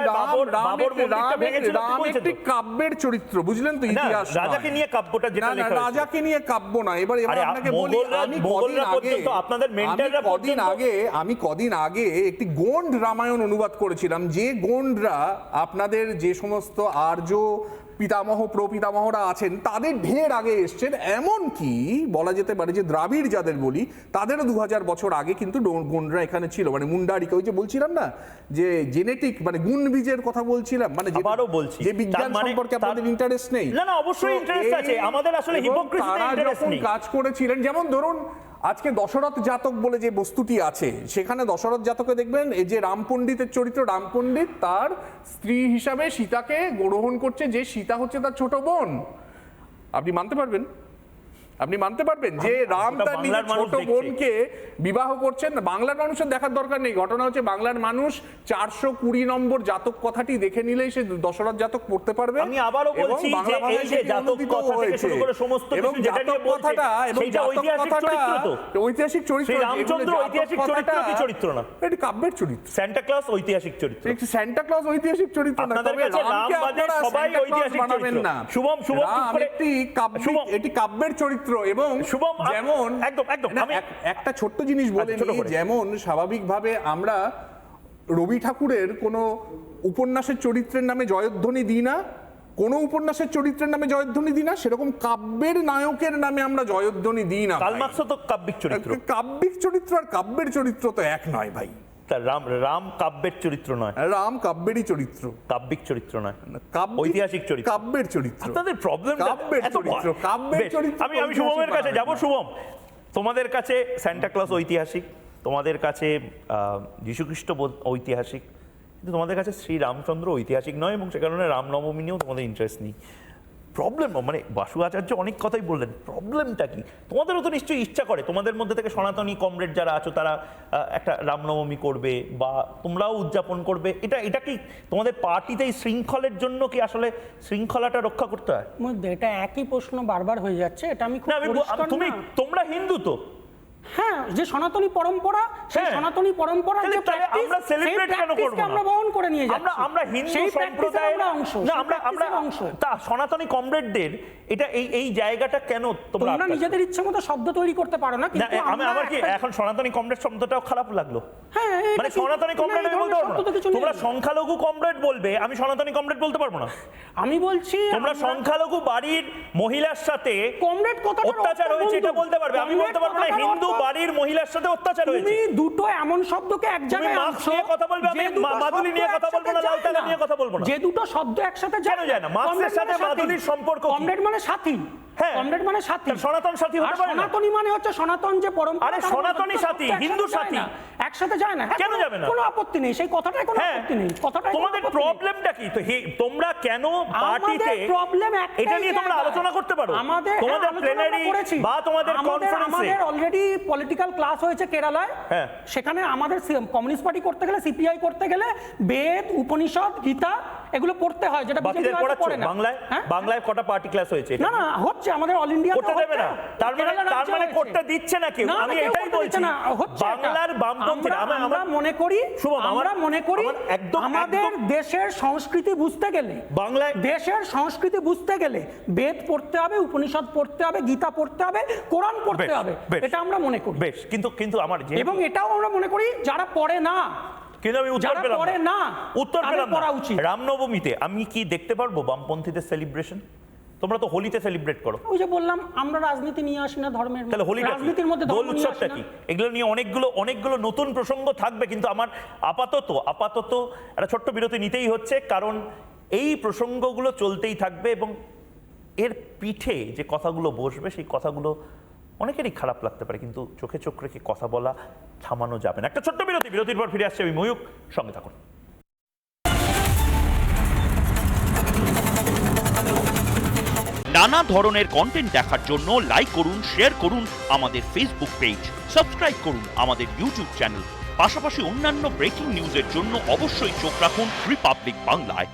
Speaker 11: রাম একটি কাব্যের চরিত্র, বুঝলেন তো? ইতিহাস
Speaker 1: রাজাকে নিয়ে কাব্যটা যেটা লেখা হয়েছে,
Speaker 11: রাজাকে নিয়ে কাব্য না। এবার আপনাকে বলি, আমি কদিন আগে একটি গোন্ড রামায়ণ অনুবাদ করেছিলাম, যে গোন্ডরা আপনাদের যে সমস্ত আর্য পিতামহ প্রপিতামহরা আছেন তাদের ঢের আগে এসছেন, এমনকি বলা যেতে পারে যে দ্রাবিড় যাদের বলি তাদেরও 2000 বছর আগে কিন্তু গোন্ডরা এখানে ছিল। মানে মুন্ডারিকা, ওই যে বলছিলাম না যে জেনেটিক মানে গুণ বীজের কথা বলছিলাম, মানে যে বিজ্ঞান সম্পর্কে আপনাদের ইন্টারেস্ট নেই।
Speaker 1: না, অবশ্যই ইন্টারেস্ট আছে আমাদের, আসলে হিপোক্রিসিতে ইন্টারেস্ট নেই।
Speaker 11: কাজ করেছিলেন, যেমন ধরুন আজকে দশরথ জাতক বলে যে বস্তুটি আছে, সেখানে দশরথ জাতকে দেখবেন এই যে রাম পণ্ডিতের চরিত্র, রাম পণ্ডিত তার স্ত্রী হিসাবে সীতাকে গ্রহণ করছে, যে সীতা হচ্ছে তার ছোট বোন। আপনি মানতে পারবেন যে রাম তার নিজের ছোট বোনকে বিবাহ করছেন? বাংলার মানুষের দেখার দরকার নেই। ঘটনা হচ্ছে বাংলার মানুষ 420 নম্বর জাতক কথাটি দেখে নিলেই সে দশরথ জাতক পড়তে পারবে।
Speaker 1: আমি আবারও বলছি যে এই যে জাতক কথা থেকে শুরু করে সমস্ত কিছু যেটা নিয়ে বলছেন সেটা ঐতিহাসিক চরিত্র, তো
Speaker 11: ঐতিহাসিক চরিত্র।
Speaker 1: রামচন্দ্র ঐতিহাসিক চরিত্র কি চরিত্র না?
Speaker 11: এটি কাব্যের চরিত্র।
Speaker 1: সান্টা ক্লজ ঐতিহাসিক চরিত্র।
Speaker 11: সান্টা ক্লজ ঐতিহাসিক চরিত্র না, তবে রামকে আপনারা সবাই ঐতিহাসিক বানাবেন না।
Speaker 1: শুভম
Speaker 11: এটি কাব্যের চরিত্র। এবং যেমন একটা ছোট্ট জিনিস বলে নিই, যেমন স্বাভাবিকভাবে আমরা রবি ঠাকুরের কোনো উপন্যাসের চরিত্রের নামে জয়ধ্বনি দিই না, কোনো উপন্যাসের চরিত্রের নামে জয়ধ্বনি দিই না, সেরকম কাব্যের নায়কের নামে আমরা জয়ধ্বনি দিই না।
Speaker 1: কার্ল মার্কসও তো কাব্যিক চরিত্র।
Speaker 11: কাব্যিক চরিত্র আর কাব্যের চরিত্র তো এক নয় ভাই।
Speaker 1: রাম কাব্যের চরিত্র নয়,
Speaker 11: রাম কাব্যেরই চরিত্র,
Speaker 1: কাব্যিক চরিত্র নয়, ঐতিহাসিক চরিত্র,
Speaker 11: কাব্যের চরিত্র।
Speaker 1: আপনাদের প্রবলেম
Speaker 11: কাব্যের চরিত্র, কাব্যের চরিত্র।
Speaker 1: আমি শুভমের কাছে যাব। শুভম, তোমাদের কাছে সান্টা ক্লজ ঐতিহাসিক, তোমাদের কাছে যীশুখ্রিস্ট ঐতিহাসিক, কিন্তু তোমাদের কাছে শ্রী রামচন্দ্র ঐতিহাসিক নয়, এবং সে কারণে রামনবমী নিয়েও তোমাদের ইন্টারেস্ট নেই। প্রবলেম মানে বাসু আচার্য অনেক কথাই বললেন, প্রবলেমটা কি? তোমাদেরও তো নিশ্চয়ই ইচ্ছা করে তোমাদের মধ্যে থেকে সনাতনী কমরেড যারা আছো তারা একটা রামনবমী করবে বা তোমরাও উদযাপন করবে। এটা কি তোমাদের পার্টিতে এই শৃঙ্খলের জন্য কি আসলে শৃঙ্খলাটা রক্ষা করতে হয়?
Speaker 8: এটা একই প্রশ্ন বারবার হয়ে যাচ্ছে। এটা আমি
Speaker 1: তোমরা হিন্দু তো,
Speaker 8: হ্যাঁ, যে সনাতনী পরম্পরা, সেই সনাতনী পরম্পরা যে
Speaker 1: আমরা সেলিব্রেট কেন করব না?
Speaker 8: আমরা বহন করে নিয়ে যাচ্ছি,
Speaker 1: আমরা হিন্দু সম্প্রদায়ের অংশ। না, আমরা অংশ। তা সনাতনী কমরেডদের এটা এই জায়গাটা কেন তোমরা
Speaker 8: নিজেদের ইচ্ছে মতো শব্দ তৈরি করতে পারো না? কিন্তু
Speaker 1: আমি আবার কি এখন সনাতনী কমরেড শব্দটাও খারাপ লাগলো? হ্যাঁ, মানে সনাতনী কমরেড আমি বলতে পারবো না। তোমরা সংখ্যালঘু কমরেড বলবে, আমি সনাতনী কমরেড বলতে পারবো না?
Speaker 8: আমি বলছি
Speaker 1: তোমরা সংখ্যালঘু বাড়ির মহিলার সাথে কমরেড কথাটা অত্যাচার হয়েছে এটা বলতে পারবে, আমি বলতে পারবো না হিন্দু বাড়ির মহিলার সাথে অত্যাচার হয়েছে।
Speaker 8: তুমি দুটো এমন শব্দকে এক জায়গায়
Speaker 1: মার্কস নিয়ে কথা বলবে, আমি মাদুলি নিয়ে কথা বলবো না, লাল তালা নিয়ে কথা বলবো না।
Speaker 8: যে দুটো শব্দ একসাথে
Speaker 1: যায় না। মার্কসের সাথে মাদুলির সম্পর্ক কি?
Speaker 8: কমরেড মানে সাথী। হ্যাঁ, কমরেড মানে সাথী।
Speaker 1: সনাতন সাথী হতে পারে না?
Speaker 8: সনাতনী মানে হচ্ছে সনাতন যে পরম্পরা।
Speaker 1: আরে সনাতনী সাথী, হিন্দু সাথী
Speaker 8: একসাথে যায় না।
Speaker 1: কেন যাবে না?
Speaker 8: কোনো আপত্তি নেই, সেই কথাটাই কোনো আপত্তি নেই। কথাটাই
Speaker 1: তোমাদের প্রবলেমটা কি? তো তোমরা কেন পার্টিতে
Speaker 8: প্রবলেম
Speaker 1: এটা নিয়ে তোমরা আলোচনা করতে পারো? তোমাদের প্লেনারি বা তোমাদের কনফারেন্সে
Speaker 8: আমাদের অলরেডি পলিটিক্যাল ক্লাস হয়েছে কেরালায়। সেখানে আমাদের কমিউনিস্ট পার্টি করতে গেলে, সিপিআই করতে গেলে বেদ, উপনিষদ, গীতা এগুলো পড়তে হয়, যেটা বিজেপি পড়ে না।
Speaker 1: বাংলায় কটা পার্টি ক্লাস হয়েছে?
Speaker 8: না, হচ্ছে আমাদের অল ইন্ডিয়া
Speaker 1: করতে দেবে না। তার মানে করতে দিচ্ছে না কেউ। আমি এটাই বলছি, বাংলার বামপন্থীরা আমরা মনে করি
Speaker 8: আমাদের দেশের সংস্কৃতি বুঝতে গেলে,
Speaker 1: বাংলায়
Speaker 8: দেশের সংস্কৃতি বুঝতে গেলে বেদ পড়তে হবে, উপনিষদ পড়তে হবে, গীতা পড়তে হবে, কোরআন পড়তে হবে, এটা আমরা মনে করি।
Speaker 1: বেশ, কিন্তু আমার
Speaker 8: এবং এটাও আমরা মনে করি যারা পড়ে না,
Speaker 1: কিন্তু আমি উত্তর পেলাম না।
Speaker 8: পড়া উচিত।
Speaker 1: রামনবমীতে আমি কি দেখতে পারবো বামপন্থীদের সেলিব্রেশন? তোমরা তো হোলিতে সেলিব্রেট করো।
Speaker 8: ওই যে বললাম, আমরা রাজনীতি নিয়ে আসি না ধর্মের।
Speaker 1: তাহলে রাজনীতির মধ্যে দোল উৎসবটা কি? এগুলো নিয়ে অনেকগুলো নতুন প্রসঙ্গ থাকবে, কিন্তু আমার আপাতত একটা ছোট্ট বিরতি নিতেই হচ্ছে, কারণ এই প্রসঙ্গগুলো চলতেই থাকবে এবং এর পিঠে যে কথাগুলো বসবে সেই কথাগুলো অনেকেরই খারাপ লাগতে পারে, কিন্তু চোখে চোখ রেখে কথা বলা থামানো যাবে না। একটা ছোট্ট বিরতির পর ফিরে আসছে আমি ময়ূক, সঙ্গে থাকুন।
Speaker 5: নানা ধরনের কন্টেন্ট দেখার জন্য লাইক করুন, শেয়ার করুন আমাদের ফেসবুক পেজ, সাবস্ক্রাইব করুন আমাদের ইউটিউব চ্যানেল। পাশাপাশি অন্যান্য ব্রেকিং নিউজের জন্য অবশ্যই চোখ রাখুন রিপাবলিক বাংলায়।